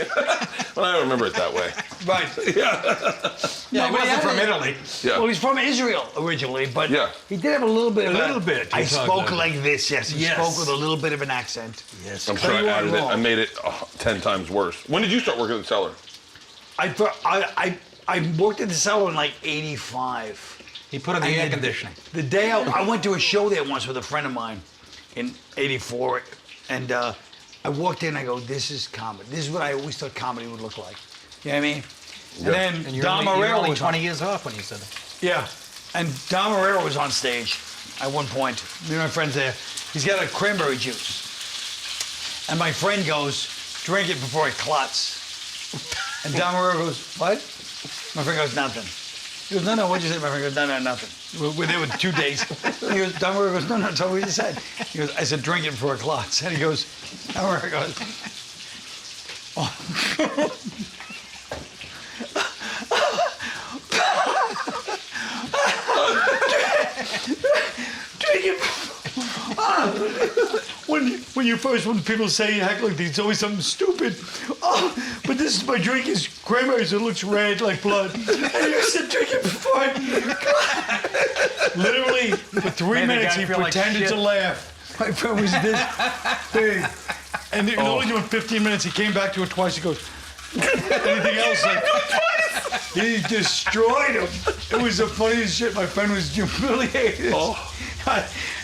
E: Well, I don't remember it that way.
B: Right.
C: Yeah, he wasn't from Italy.
E: Yeah.
B: Well, he's from Israel originally, but
E: Yeah.
B: he did have a little bit of
C: little bit.
B: I
C: You talk
B: spoke
C: about
B: like this, yes. He
C: Yes.
B: spoke with a little bit of an accent.
C: Yes.
E: I'm sure
B: But
E: I
B: you are
E: added it.
B: wrong.
E: I made it 10 times worse. When did you start working at the cellar?
B: I worked at the cellar in like 85.
C: He put on the air conditioning.
B: The day I went to a show there once with a friend of mine in 84, and I walked in and I go, "This is comedy. This is what I always thought comedy would look like." You know what I mean? And then
C: And you're
B: Dom
C: only
B: Herrera was
C: 20 years off when you said that.
B: Yeah, and Dom Herrera was on stage at one point. Me and my friend's there. He's got a cranberry juice. And my friend goes, "Drink it before it clots." And Dom Herrera goes, "What?" My friend goes, "Nothing." He goes, "No, what'd you say?" My friend goes, "No, nothing." We're there with 2 days. He goes, Dom Herrera goes, "No, tell me what you said." He goes, "I said, drink it before it clots." And he goes, Dom Herrera goes, "Oh." When people say heck like these, it's always something stupid. "Oh, but this is my drink is cranberries. It looks red like blood." And you said drink it before I... Literally, for 3
C: Made the
B: minutes,
C: guy
B: he
C: feel like
B: pretended
C: shit.
B: to laugh. My friend was this big. And it was only doing 15 minutes. He came back to it twice. He goes, "Anything else?" Like, he destroyed him. It was the funniest shit. My friend was humiliated.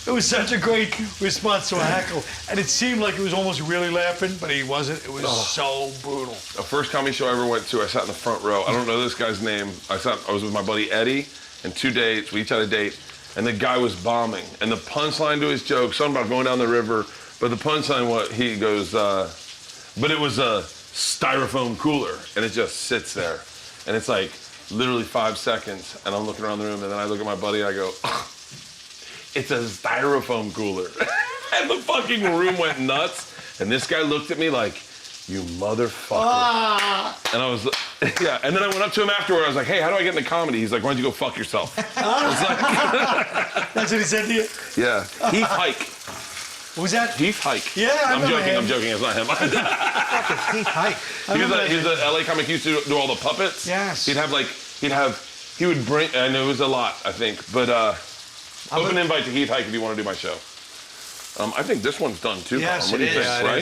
B: It was such a great response to a heckle. And it seemed like he was almost really laughing, but he wasn't. It was so brutal.
E: The first comedy show I ever went to, I sat in the front row. I don't know this guy's name. I was with my buddy Eddie, and 2 dates. We each had a date, and the guy was bombing. And the punchline to his joke, something about going down the river, but the punchline, he goes, but it was a styrofoam cooler, and it just sits there. And it's like literally 5 seconds, and I'm looking around the room, and then I look at my buddy, and I go, "It's a styrofoam cooler." And the fucking room went nuts, and this guy looked at me like, "You motherfucker." And I was, yeah, and then I went up to him afterward, I was like, "Hey, how do I get into comedy?" He's like, "Why don't you go fuck yourself?" It's like,
B: That's what he said to you?
E: yeah, Heath Hike.
B: What was that?
E: Heath Hike.
B: Yeah, I
E: I'm
B: remember
E: joking,
B: him.
E: it's not him.
C: Keith Hike.
E: He's a LA comic, he used to do all the puppets.
B: Yes.
E: He would bring, I know it was a lot, I think, but open invite to Heath Hike if you want to do my show. I think this one's done too.
B: Yes,
E: Colin. What do you
B: it
E: think,
B: is.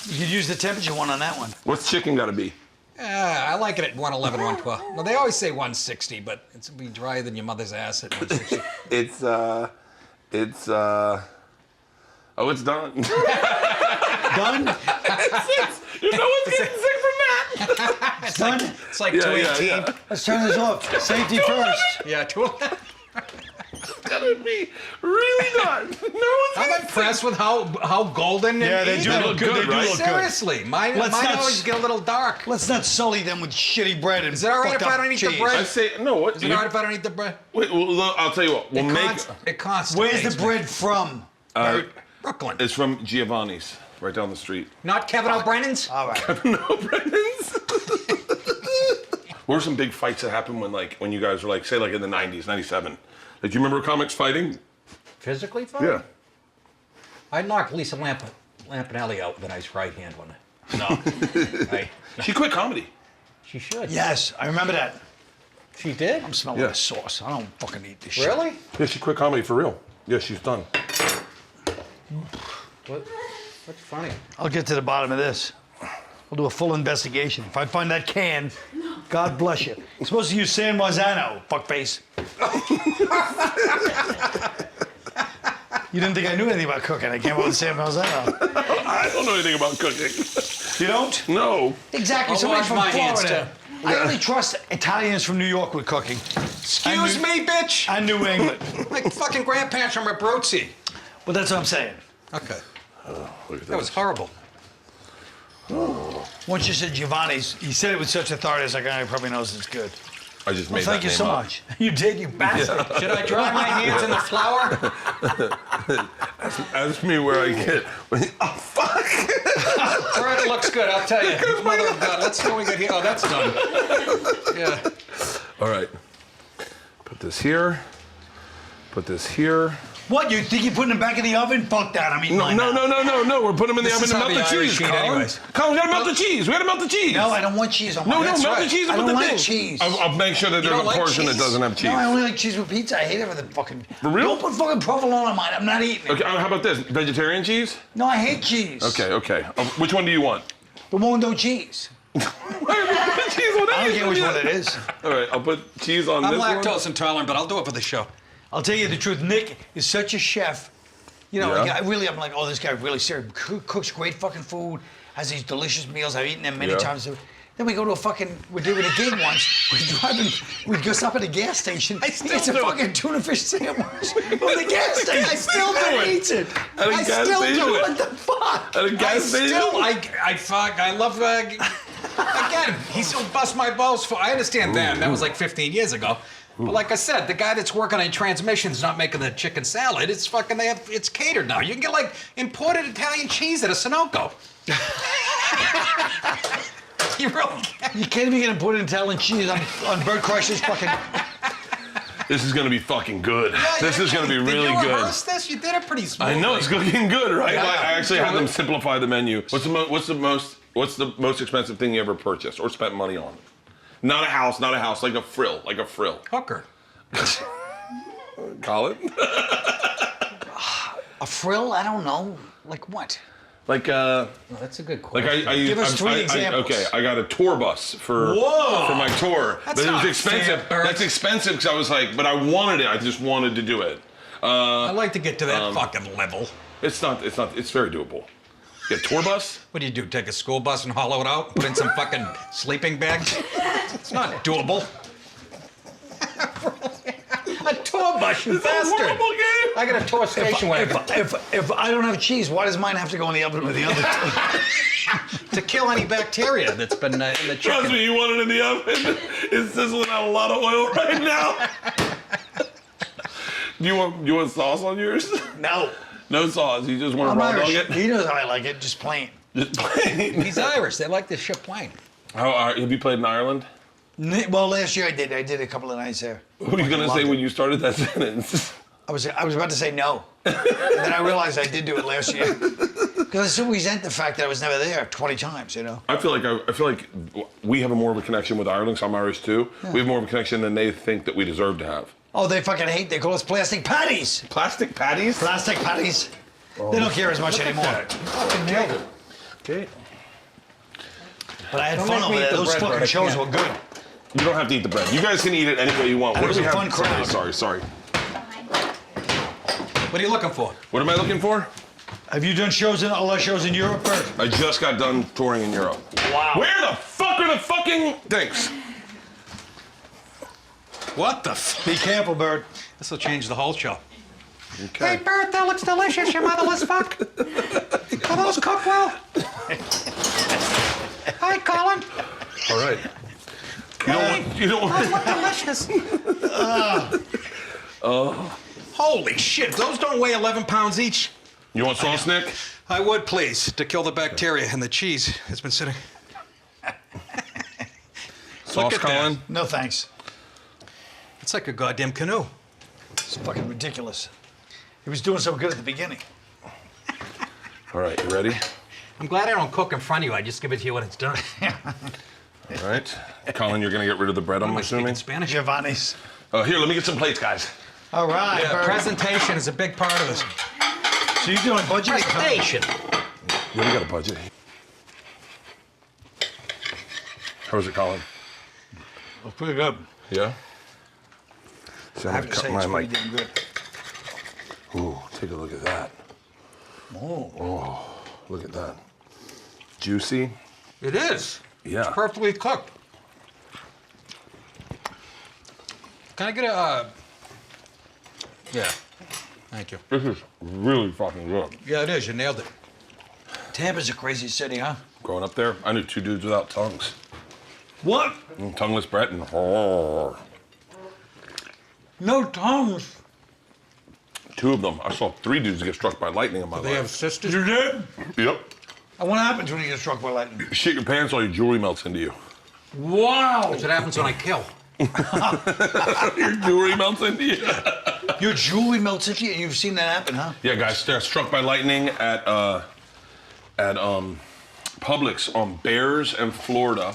E: right?
B: You could use the temperature one on that one.
E: What's chicken got to be?
C: I like it at 111, 112. Well, they always say 160, but it's be drier than your mother's ass at 160.
E: It's done.
B: Done?
E: You know what's getting sick from that?
C: It's like, it's like
E: Yeah,
C: 218.
E: yeah.
B: Let's turn this off. Safety first.
C: Yeah, 211.
E: It's gonna be really done. No one's
C: I'm impressed with how golden
B: Yeah,
C: and
B: they do
C: even.
B: look good. They do
E: right?
B: look good.
C: Seriously, mine
B: Let's not
C: always get a little dark.
B: Let's not sully them with shitty bread and
C: Is it all right if
B: fucked
C: I
B: up
C: don't eat the
B: cheese.
C: bread?
E: I say no. What?
C: Is it all right if I don't eat the bread?
E: Wait, well, look, I'll tell you what. We'll make.
C: It constipates
B: Where's the
C: me.
B: bread from?
C: Brooklyn.
E: It's from Giovanni's, right down the street.
C: Not Kevin O'Brennan's?
B: All right.
E: No, Brennan's. What were some big fights that happened when you guys were like, say, like in the '90s, '97? Like, do you remember comics fighting?
C: Physically fine? I knocked Lisa Lampanelli out with a nice right hand one night. No.
E: She quit comedy.
C: She should.
B: Yes, I remember that.
C: She did?
B: I'm smelling
E: Yeah.
B: the sauce. I don't fucking eat this shit.
C: Really?
E: Yeah, she quit comedy for real. Yeah, she's done.
C: What's funny?
B: I'll get to the bottom of this. We'll do a full investigation. If I find that can, God bless you. You're supposed to use San Marzano, fuckface. You didn't think I knew anything about cooking. I came up with Sam Malzano.
E: I don't know anything about cooking.
B: You don't?
E: No.
B: Exactly.
C: I'll
B: Somebody
C: wash
B: from
C: my hands,
B: Florida. I only trust Italians from New York with cooking.
C: Excuse me, bitch.
B: And New England.
C: Like fucking grandparents from Abruzzi.
B: Well, that's what I'm saying.
C: Okay.
E: Look at
C: That was horrible.
B: Once you said Giovanni's, he said it with such authority. I was like, he probably knows it's good.
E: I just
B: Well,
E: made
B: thank
E: that
B: you so
E: name up.
B: much. You did, you bastard.
C: Should I dry my hands in the flour?
E: Ask me where I get. Oh, fuck.
C: Bread looks good, I'll tell you. Mother of God, let's see what we got here. Oh, that's done. Yeah.
E: All right. Put this here. Put this here.
B: What, you think you're putting them back in the oven? Fuck that, I'm eating mine now.
E: No. We're putting them in the
C: This
E: oven
C: is
E: to
C: how
E: melt the
C: the Irish
E: cheese,
C: eat
E: Colin.
C: anyways.
E: Colin, we gotta melt the cheese. We gotta melt the cheese.
B: No, I don't want cheese on
E: No,
B: mine.
E: melt the cheese and
B: I
E: put
B: don't
E: the
B: like
E: thing.
B: cheese.
E: I'll make sure that
C: You
E: there's
C: don't
E: a
C: like
E: portion that
C: cheese?
E: doesn't have cheese.
B: No, I only like cheese with pizza. I hate everything fucking.
E: For real?
B: Don't put fucking provolone on mine. I'm not eating it.
E: Okay, how about this? Vegetarian cheese?
B: No, I hate cheese.
E: Okay. Which one do you want?
B: The one with no cheese.
E: Cheese on
B: I don't care which one it is.
E: All right, I'll put cheese on
C: I'm
E: this one.
C: lactose intolerant, but I'll do it for the show.
B: I'll tell you the truth. Nick is such a chef. You know,
E: Yeah.
B: like, I'm like, oh, this guy really serious. Cooks great fucking food. Has these delicious meals. I've eaten them many
E: Yeah.
B: times. Then we go to a fucking. We're doing a gig once. We go stop at a gas station.
C: I still
B: It's a
C: do it.
B: fucking tuna fish sandwich from the gas station.
C: I still do it.
B: Eats it.
E: At a
C: I
E: gas
C: still
E: station?
C: do it.
B: What the fuck?
E: At a gas station?
C: I love, again, he still busts my balls for, I understand that was like 15 years ago. But like I said, the guy that's working on transmissions not making the chicken salad, it's fucking, it's catered now. You can get like imported Italian cheese at a Sunoco. You really can.
B: You can't even get put Italian cheese on Bert Kreischer's fucking.
E: This is gonna be fucking good. This is gonna be really
C: Did you
E: good.
C: rehearse this? You did it pretty smoothly.
E: I know it's looking good, right?
B: Yeah.
E: I actually had them simplify the menu. What's the most expensive thing you ever purchased or spent money on? Not a house, like a frill.
C: Hooker.
E: Colin?
B: A frill? I don't know. Like what?
E: Like
C: That's a good
E: like
C: question.
E: Give
B: us three examples.
E: Okay, I got a tour bus for my tour.
C: That's
E: but it was
C: not
E: expensive.
C: fair, Bert.
E: That's expensive because I was like, but I wanted it. I just wanted to do it.
C: I like to get to that fucking level.
E: It's very doable. You got a tour bus?
C: What do? Take a school bus and hollow it out? Put in some fucking sleeping bags? It's not doable. A tour bus, you bastard! I got a tour station wagon.
B: If I don't have cheese, why does mine have to go in the oven with the other two?
C: To kill any bacteria that's been in the
E: Trust
C: chicken.
E: me, you want it in the oven. It's sizzling out a lot of oil right now. You want sauce on yours?
B: No.
E: No sauce. You just want
B: I'm
E: to raw dog
B: Irish.
E: it?
B: He knows how I like it, just plain.
E: Just plain.
C: He's Irish. They like this shit plain.
E: Have you played in Ireland?
B: Well, last year I did. I did a couple of nights there.
E: What were you gonna say when you started that sentence?
B: I was about to say no. And then I realized I did do it last year. Because I still resent the fact that I was never there 20 times, you know?
E: I feel like we have more of a connection with Ireland, 'cause I'm Irish too.
B: Yeah.
E: We have more of a connection than they think that we deserve to have.
B: Oh, they fucking hate. They call us plastic patties.
E: Plastic patties?
B: Plastic patties. They don't care as much anymore.
C: Fucking nailed it.
E: Okay.
B: But I had
C: Don't
B: fun
C: make
B: over
C: me
B: there.
C: eat the
B: Those
C: bread,
B: fucking
C: Bert, I
B: shows
C: can't.
B: were good.
E: You don't have to eat the bread. You guys can eat it any way you want.
B: And it
E: What do
B: was
E: we
B: a
E: have?
B: fun crowd.
E: Sorry.
C: What are you looking for?
E: What am I looking for?
B: Have you done a lot of shows in Europe, Bert?
E: I just got done touring in Europe.
B: Wow.
E: Where the fuck are the fucking things?
C: What the f?
B: Be careful, Bert.
C: This will change the whole show.
E: Okay.
C: Bert, that looks delicious, you motherless fuck. Are those cooked well? Hi, Colin.
E: All right. You don't want.
C: Those look delicious. Holy shit, those don't weigh 11 pounds each.
E: You want sauce, Nick?
C: I would, please, to kill the bacteria, and the cheese has been sitting.
E: Sauce,
C: at that.
E: Colin?
B: No thanks.
C: It's like a goddamn canoe.
B: It's fucking ridiculous. He was doing so good at the beginning.
E: All right, you ready?
C: I'm glad I don't cook in front of you. I just give it to you when it's done.
E: All right. Colin, you're gonna get rid of the bread, I'm
C: Am I speaking
E: assuming?
C: Spanish?
B: Giovanni's.
E: Oh, here, let me get some plates, guys.
B: All right,
C: Yeah,
B: Bert.
C: presentation is a big part of this.
B: So you're doing budgeting?
C: Presentation.
E: Yeah, we got a budget. How was it, Colin?
B: Well, pretty good.
E: Yeah? So
B: I have to say, it's pretty damn good.
E: Ooh, take a look at that. Oh, look at that. Juicy.
C: It is.
E: Yeah.
C: It's perfectly cooked. Can I get a, Yeah, thank you.
E: This is really fucking good.
C: Yeah, it is. You nailed it.
B: Tampa's a crazy city, huh?
E: Growing up there, I knew 2 dudes without tongues.
B: What?
E: Tongueless Brett and oh.
B: No tongues.
E: 2 of them. I saw 3 dudes get struck by lightning in my
C: They have
E: life.
C: sisters?
B: You did?
E: Yep.
B: And what happens when you get struck by lightning?
E: You shit your pants, all your jewelry melts into you.
B: Wow.
C: That's what happens when I kill.
E: Your jewelry melts into you.
B: Your jewelry melts into you. You've seen that happen, huh?
E: Yeah, guys, they're struck by lightning at Publix on Bears and Florida.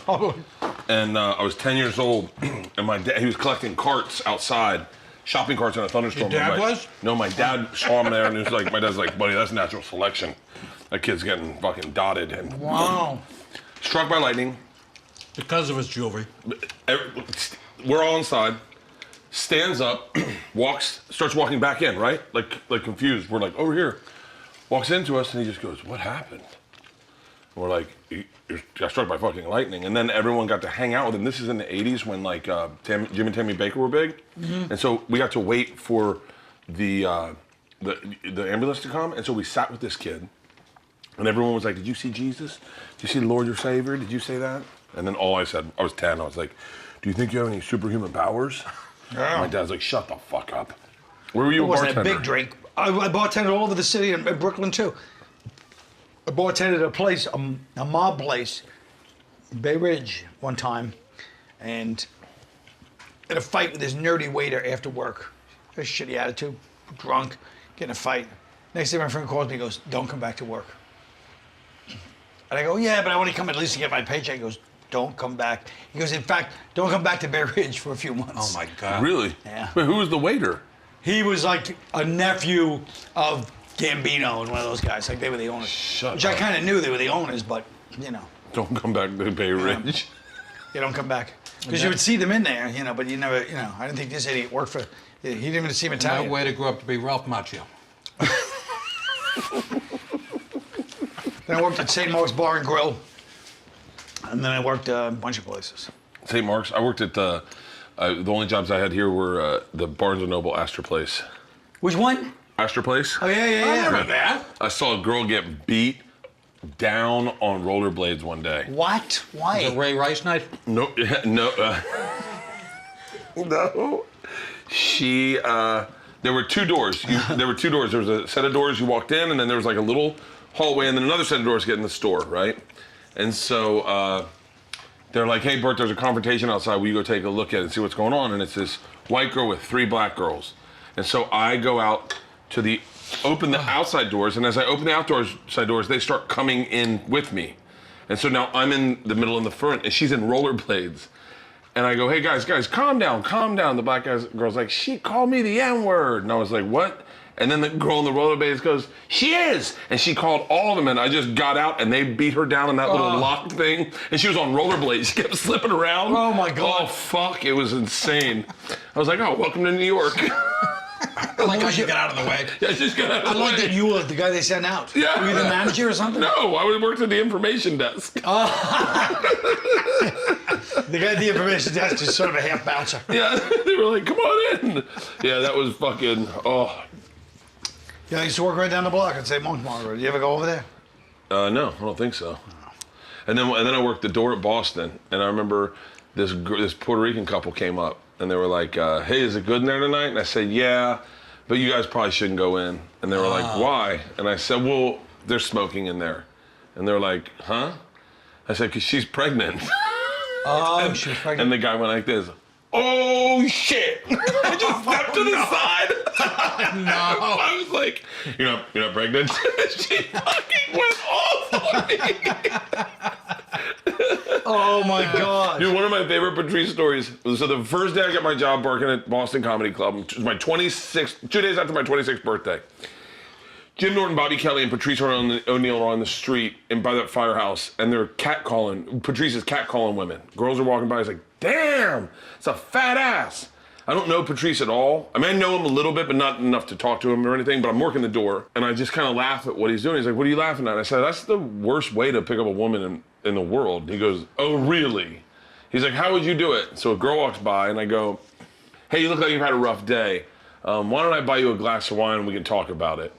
E: And I was 10 years old, and my dad, he was collecting carts outside, shopping carts in a thunderstorm.
C: Your dad was?
E: No, my dad saw him there, and he was like, my dad's like, buddy, that's natural selection. That kid's getting fucking dotted. And
B: Wow.
E: struck by lightning.
C: Because of his jewelry.
E: We're all inside. Stands up, starts walking back in, right? Like confused. We're like, over here. Walks into us, and he just goes, what happened? And we're like, you got struck by fucking lightning. And then everyone got to hang out with him. This is in the 80s when like Jim and Tammy Baker were big. And so we got to wait for the ambulance to come. And so we sat with this kid. And everyone was like, did you see Jesus? Did you see the Lord your Savior? Did you say that? And then all I said, I was 10, I was like, do you think you have any superhuman powers?
B: Yeah.
E: My dad's like, shut the fuck up. Where were you
B: It
E: a
B: wasn't a
E: bartender?
B: big drink. I bartended all over the city and Brooklyn too. I bartended at a place, a mob place, in Bay Ridge one time, and in a fight with this nerdy waiter after work. A shitty attitude, drunk, get in a fight. Next day my friend calls me, he goes, don't come back to work. And I go, yeah, but I want to come at least to get my paycheck. He goes, don't come back. He goes, in fact, don't come back to Bay Ridge for a few months.
C: Oh my God.
E: Really?
B: Yeah.
E: Wait, who was the waiter?
B: He was like a nephew of Gambino and one of those guys. Like they were the owners.
E: Shut
B: Which
E: up.
B: I kind of knew they were the owners, but you know,
E: Don't come back to Bay Ridge.
B: they don't come back. Because you would see them in there, you know, but you never, you know, I didn't think this idiot worked for, he didn't even see him
C: That
B: Italian.
C: way to grow up to be Ralph Macchio.
B: Then I worked at St. Mark's Bar and Grill. And then I worked a bunch of places.
E: St. Mark's. I worked at the only jobs I had here were the Barnes & Noble Astor Place.
B: Which one?
E: Astor Place?
B: Oh, yeah, yeah,
C: I
B: yeah.
C: remember that.
E: I saw a girl get beat down on rollerblades one day.
B: What?
C: The
B: Why?
C: Ray Rice night.
E: No, no. No. She, there were 2 doors. There were 2 doors. There was a set of doors you walked in, and then there was like a little hallway, and then another set of doors to get in the store, right? And so they're like, hey, Bert, there's a confrontation outside. Will you go take a look at it and see what's going on? And it's this white girl with 3 black girls. And so I go out to open the outside doors, and as I open the outside doors, they start coming in with me. And so now I'm in the middle in the front, and she's in rollerblades. And I go, hey, guys, calm down, calm down. The black girl's like, she called me the N-word. And I was like, what? And then the girl in the rollerblades goes, she is. And she called all of them, and I just got out, and they beat her down in that little locked thing. And she was on rollerblades. She kept slipping around.
B: Oh, my God.
E: Oh, fuck. It was insane. I was like, oh, welcome to New York.
C: I like how you get out of the way.
E: Yeah, just got out of
B: I
E: the
B: like
E: way.
B: that you were the guy they sent out.
E: Yeah.
B: Were you the manager or something?
E: No, I worked at the information desk.
B: The guy at the information desk is sort of a half bouncer.
E: Yeah, they were like, come on in. Yeah, that was fucking, oh.
B: Yeah, I used to work right down the block at St. Mark's Bar. Did you ever go over there?
E: No, I don't think so. And then I worked the door at Boston, and I remember this Puerto Rican couple came up, and they were like, hey, is it good in there tonight? And I said, yeah, but you guys probably shouldn't go in. And they were like, why? And I said, well, they're smoking in there. And they were like, huh? I said, because she's pregnant.
B: Oh, she was pregnant.
E: And the guy went like this. Oh, shit. I just stepped to the side.
C: No.
E: I was like, you're not pregnant? She fucking went off on me.
B: Oh my God.
E: Dude, one of my favorite Patrice stories. So the first day I got my job working at Boston Comedy Club, it was my 2 days after my 26th birthday. Jim Norton, Bobby Kelly, and Patrice O'Neill are on the street and by that firehouse, and they're catcalling. Patrice is catcalling women. Girls are walking by. He's like, damn, it's a fat ass. I don't know Patrice at all. I mean, I know him a little bit, but not enough to talk to him or anything, but I'm working the door, and I just kind of laugh at what he's doing. He's like, what are you laughing at? I said, that's the worst way to pick up a woman in the world. He goes, oh, really? He's like, how would you do it? So a girl walks by, and I go, hey, you look like you've had a rough day. Why don't I buy you a glass of wine and we can talk about it?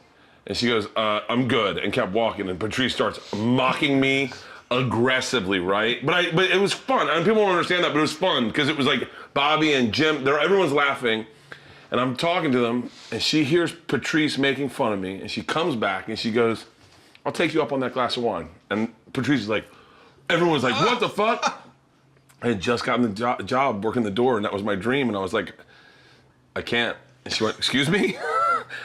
E: And she goes, I'm good, and kept walking, and Patrice starts mocking me aggressively, right? But it was fun. And people don't understand that, but it was fun because it was like Bobby and Jim. Everyone's laughing, and I'm talking to them, and she hears Patrice making fun of me, and she comes back and she goes, "I'll take you up on that glass of wine." And Patrice is like, everyone's like, "What the fuck?" I had just gotten the job working the door, and that was my dream, and I was like, "I can't." And she went, "Excuse me?"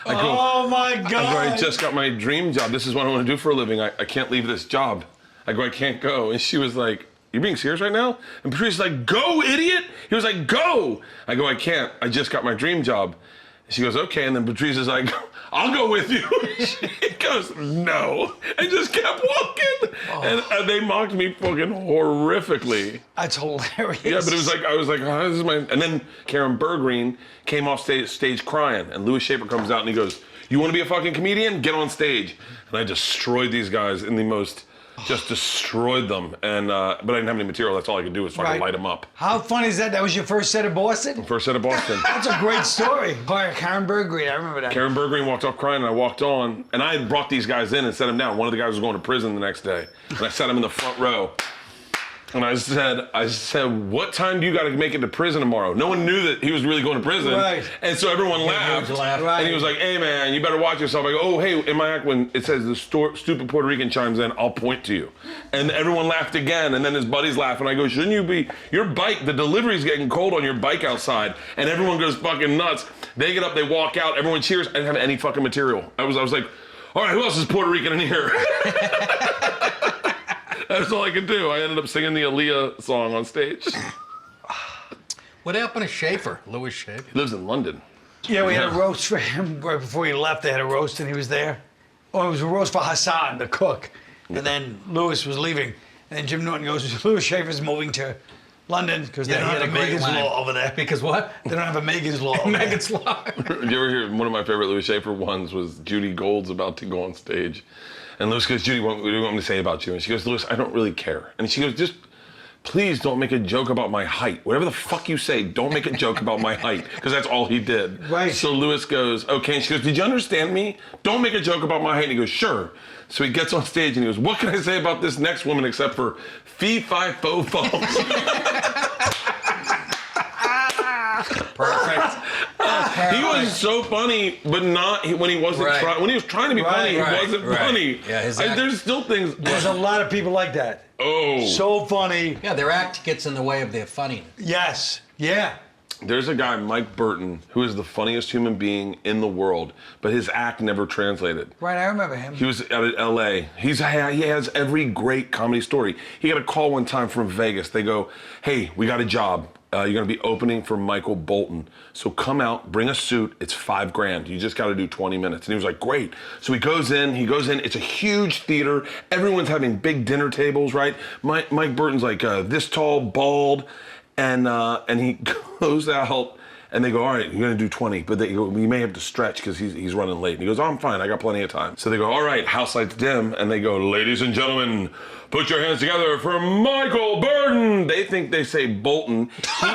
E: I go,
B: oh my God!
E: I just got my dream job. This is what I want to do for a living. I can't leave this job. I go, I can't go. And she was like, you being serious right now? And Patrice was like, go, idiot. He was like, go. I go, I can't. I just got my dream job. And she goes, okay. And then Patrice is like, I'll go with you. She goes, no. And just kept walking. Oh. And they mocked me fucking horrifically.
B: That's hilarious.
E: Yeah, but it was like, I was like, oh, this is my... And then Karen Bergreen came off stage crying. And Louis Schaefer comes out and he goes, you want to be a fucking comedian? Get on stage. And I destroyed these guys in the most... Just destroyed them, and but I didn't have any material. That's all I could do was fucking light them up.
B: How funny is that? That was your first set of Boston?
E: First set of Boston.
B: That's a great story. Karen Bergreen, I remember that.
E: Karen Bergreen walked off crying, and I walked on, and I had brought these guys in and set them down. One of the guys was going to prison the next day, and I sat him in the front row. And I said, what time do you got to make it to prison tomorrow? No one knew that he was really going to prison.
B: Right.
E: And so everyone laughed.
B: Right.
E: And he was like, hey, man, you better watch yourself. I go, oh, hey, in my act, when it says the stupid Puerto Rican chimes in, I'll point to you. And everyone laughed again. And then his buddies laughed. And I go, shouldn't you be, your bike, the delivery's getting cold on your bike outside. And everyone goes fucking nuts. They get up, they walk out, everyone cheers. I didn't have any fucking material. I was like, all right, who else is Puerto Rican in here? That's all I could do. I ended up singing the Aaliyah song on stage.
C: What happened to Schaefer, Louis Schaefer?
E: He lives in London.
B: Yeah, we had a roast for him right before he left. They had a roast and he was there. Oh, it was a roast for Hassan, the cook. And then Louis was leaving. And then Jim Norton goes, Louis Schaefer's moving to London because they don't have a Megan's Law over there.
C: Because what?
B: They don't have a Megan's Law.
C: Megan's Law.
E: Did you ever hear one of my favorite Louis Schaefer ones was Judy Gold's about to go on stage. And Louis goes, Judy, what do you want me to say about you? And she goes, Louis, I don't really care. And she goes, just please don't make a joke about my height. Whatever the fuck you say, don't make a joke about my height. Because that's all he did.
B: Right.
E: So Louis goes, okay. And she goes, did you understand me? Don't make a joke about my height. And he goes, sure. So he gets on stage and he goes, what can I say about this next woman except for fee, fi, fo, fo?
C: Perfect.
E: He was so funny, but not when he wasn't trying. When he was trying to be funny, he wasn't funny.
C: Yeah,
E: there's still things.
B: There's a lot of people like that.
E: Oh.
B: So funny.
C: Yeah, their act gets in the way of their funniness.
B: Yes. Yeah.
E: There's a guy, Mike Burton, who is the funniest human being in the world, but his act never translated.
B: Right, I remember him.
E: He was out at L.A. He has every great comedy story. He got a call one time from Vegas. They go, hey, we got a job. You're going to be opening for Michael Bolton. So come out, bring a suit. It's $5,000. You just got to do 20 minutes. And he was like, great. So he goes in. It's a huge theater. Everyone's having big dinner tables, right? Mike Burton's like this tall, bald. And he goes out. And they go, all right, you're going to do 20, but you may have to stretch because he's running late. And he goes, oh, I'm fine. I got plenty of time. So they go, all right, house lights dim. And they go, ladies and gentlemen, put your hands together for Michael Burton. They think they say Bolton. He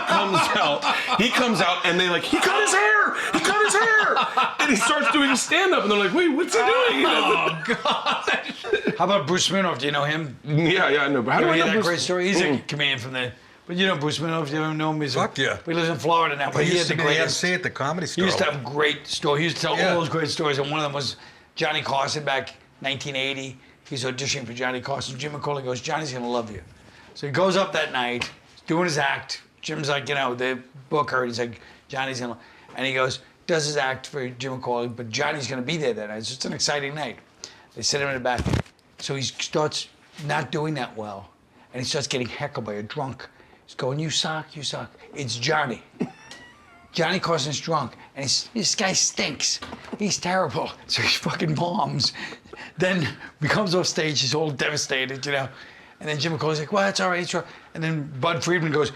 E: comes out, and they like, he cut his hair. He cut his hair. And he starts doing stand-up. And they're like, wait, what's he doing?
C: Oh, God.
B: How about Bruce Minoff? Do you know him?
E: Yeah, I know. But how do I know
B: that
E: Bruce?
B: great story? He's a comedian from the... But you know Bruce Minoff, you don't know him.
C: Fuck yeah.
B: He lives in Florida now, but he had the greatest...
C: MC at the Comedy Store.
B: He used to have great stories. He used to tell all those great stories, and one of them was Johnny Carson back 1980. He's auditioning for Johnny Carson. Jim McCauley goes, Johnny's gonna love you. So he goes up that night, doing his act. Jim's like, you know, the booker, he's like, Johnny's gonna... And he goes, does his act for Jim McCauley, but Johnny's gonna be there that night. It's just an exciting night. They sit him in the back. So he starts not doing that well, and he starts getting heckled by a drunk. He's going, you suck, you suck. It's Johnny. Johnny Carson's drunk, and this guy stinks. He's terrible. So he fucking bombs. Then he comes off stage, he's all devastated, you know. And then Jim McCauley's like, well, that's all right, it's all right. And then Bud Friedman goes,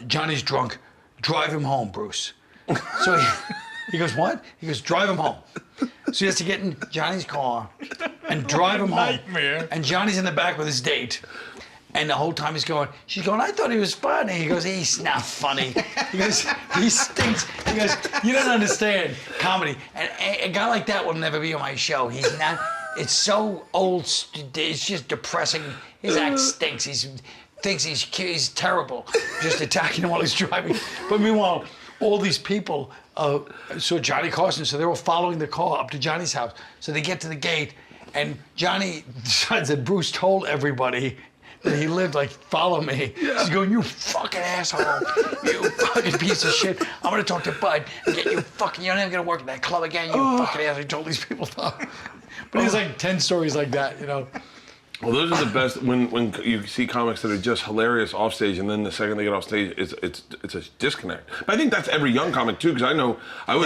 B: Johnny's drunk. drive him home, Bruce. So he goes, what? He goes, drive him home. So he has to get in Johnny's car and drive him home. And Johnny's in the back with his date. And the whole time she's going, I thought he was funny. He goes, he's not funny. He goes, he stinks. He goes, you don't understand comedy. And a guy like that will never be on my show. He's not, it's so old, it's just depressing. His act stinks. He thinks he's terrible, just attacking him while he's driving. But meanwhile, all these people saw Johnny Carson, so they were following the car up to Johnny's house. So they get to the gate, and Johnny decides that Bruce told everybody that he lived, like, follow me. Yeah. He's going, you fucking asshole. You fucking piece of shit. I'm going to talk to Bud and get you fucking, you're never going to work in that club again, you fucking asshole. He told these people stuff. But he's like 10 stories like that, you know.
E: Well, those are the best when you see comics that are just hilarious off stage, and then the second they get off stage, it's a disconnect. But I think that's every young comic too, because I know I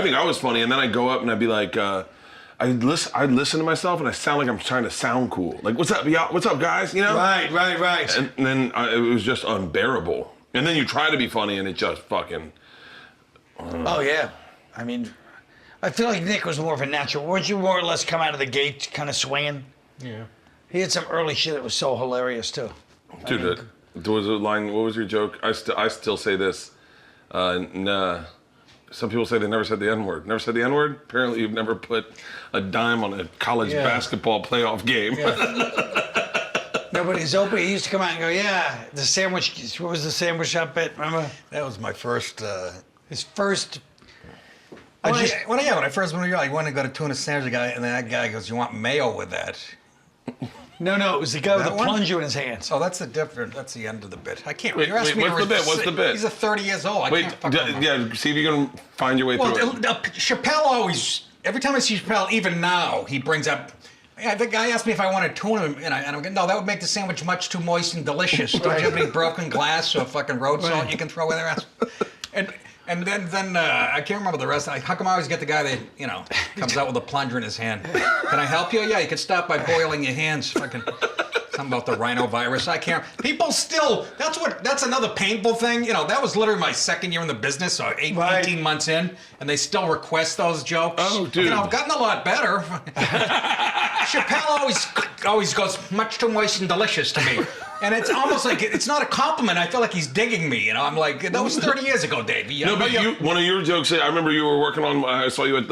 E: think I was funny, and then I go up and I'd be like, I'd listen to myself, and I sound like I'm trying to sound cool. Like, what's up, y'all? What's up, guys? You know?
B: Right.
E: And then it was just unbearable. And then you try to be funny, and it just fucking.
B: Oh yeah, I mean, I feel like Nick was more of a natural. Weren't you more or less come out of the gate kind of swinging? Yeah. He had some early shit that was so hilarious too.
E: Dude, there was a line. What was your joke? I still say this. Some people say they never said the N-word. Never said the N-word? Apparently you've never put a dime on a college basketball playoff game. Yeah.
B: No, but he's open. He used to come out and go, yeah, the sandwich. What was the sandwich shop bit? Remember?
C: That was my first.
B: His first.
C: When I first went to I wanted to go to tuna sandwich guy, and then that guy goes, "You want mayo with that?"
B: No, it was the guy with the plunger in his hands.
C: Oh, that's that's the end of the bit. I can't.
E: Wait, what's the bit? What's the bit?
C: He's 30 years old. I can't fucking
E: yeah, see if you can find your way through it.
C: Chappelle always, every time I see Chappelle, even now, he brings up. The guy asked me if I wanted tuna, and I'm going, no, that would make the sandwich much too moist and delicious. Don't you have any broken glass or fucking road salt you can throw in there? And then I can't remember the rest. How come I always get the guy that, comes out with a plunger in his hand? Can I help you? Yeah, you can stop by boiling your hands. Fucking something about the rhinovirus. I can't. People still, that's another painful thing. That was literally my second year in the business, so 18 months in, and they still request those jokes.
E: Oh, dude.
C: I've gotten a lot better. Chappelle always goes, much too moist and delicious to me. And it's almost like, it's not a compliment. I feel like he's digging me, I'm like, that was 30 years ago, Dave.
E: No, but one of your jokes, I remember you were working on, I saw you at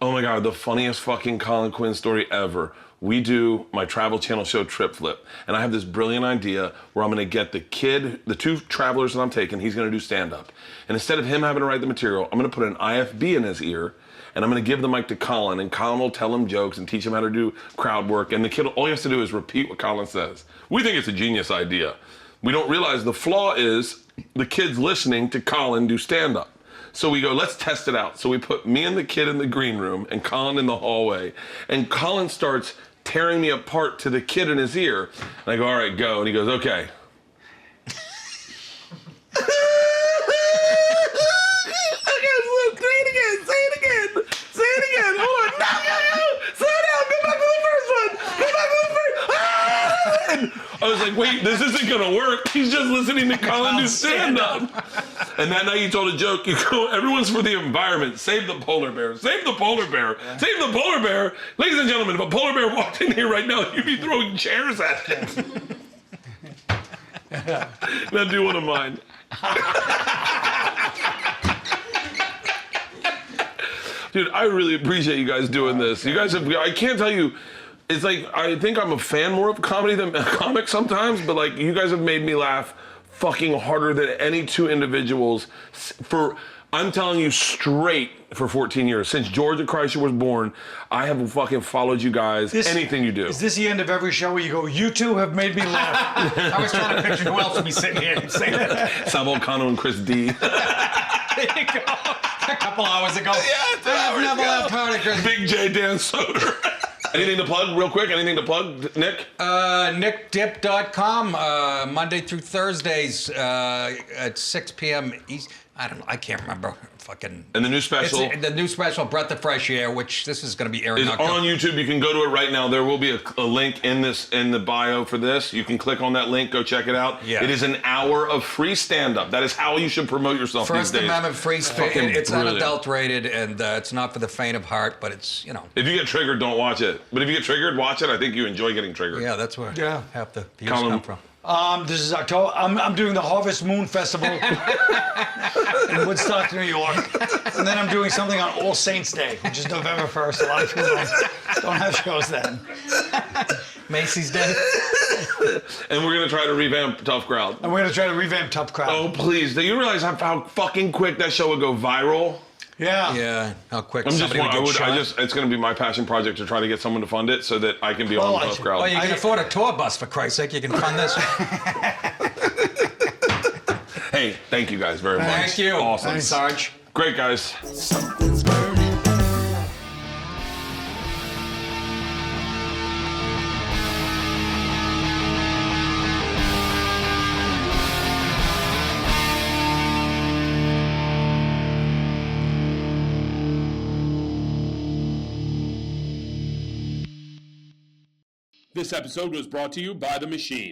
E: oh my God, the funniest fucking Colin Quinn story ever. We do my Travel Channel show Trip Flip, and I have this brilliant idea where I'm gonna get the two travelers that I'm taking, he's gonna do stand-up. And instead of him having to write the material, I'm gonna put an IFB in his ear, and I'm gonna give the mic to Colin, and Colin will tell him jokes and teach him how to do crowd work, and the kid, all he has to do is repeat what Colin says. We think it's a genius idea. We don't realize the flaw is the kid's listening to Colin do stand-up. So we go, let's test it out. So we put me and the kid in the green room and Colin in the hallway, and Colin starts tearing me apart to the kid in his ear. And I go, all right, go. And he goes, okay. Say it again. Hold on. No. Slow down. Go back to the first one. And I was like, wait, this isn't going to work. He's just listening to Colin do stand-up. And that night you told a joke. You go, everyone's for the environment. Save the polar bear. Save the polar bear. Yeah. Save the polar bear. Ladies and gentlemen, if a polar bear walked in here right now, you'd be throwing chairs at him. Now do one of mine. Dude, I really appreciate you guys doing this. You guys have, I can't tell you, it's like, I think I'm a fan more of comedy than comics sometimes, but like, you guys have made me laugh fucking harder than any two individuals I'm telling you straight, for 14 years. Since Georgia Kreischer was born, I have fucking followed you guys, anything you do.
B: Is this the end of every show where you go, you two have made me laugh?
C: I was trying to picture who else would be sitting here and saying that.
E: Sal Volcano and Chris D.
C: There you go. A couple hours ago.
E: Yeah,
C: never left Hardy, Chris.
E: Big J Dan Soder. Anything to plug, real quick? Anything to plug, Nick?
C: NickDip.com, Monday through Thursdays at 6 p.m. I don't know. I can't remember. Fucking.
E: And the new special.
C: It's the new special, Breath of Fresh Air, which this is going to be airing
E: is on YouTube. You can go to it right now. There will be a link in the bio for this. You can click on that link. Go check it out.
C: Yeah.
E: It is an hour of free stand-up. That is how you should promote yourself these
C: First
E: days.
C: Amendment free speech.
E: Fucking
C: It's
E: brilliant.
C: unadulterated, and it's not for the faint of heart, but it's, you know.
E: If you get triggered, don't watch it. But if you get triggered, watch it. I think you enjoy getting triggered.
C: Yeah, that's where half the views
E: Colin.
C: come from.
B: This is October. I'm doing the Harvest Moon Festival in Woodstock, New York. And then I'm doing something on All Saints Day, which is November 1st. A lot of people don't have shows then.
C: Macy's Day.
E: And we're going to try to revamp Tough Crowd.
B: And we're going to try to revamp Tough Crowd.
E: Oh, please. Do you realize how fucking quick that show would go viral?
B: Yeah.
C: Yeah, how quick
E: I'm just,
C: somebody would get shot.
E: it's going to be my passion project to try to get someone to fund it so that I can be on Tough Crowd.
C: Well, you can afford a tour bus, for Christ's sake. You can fund this.
E: Hey, thank you guys very much.
C: Thank you.
E: Awesome.
C: Sarge.
E: Great, guys.
D: Something's burning.
G: This episode was brought to you by The Machine.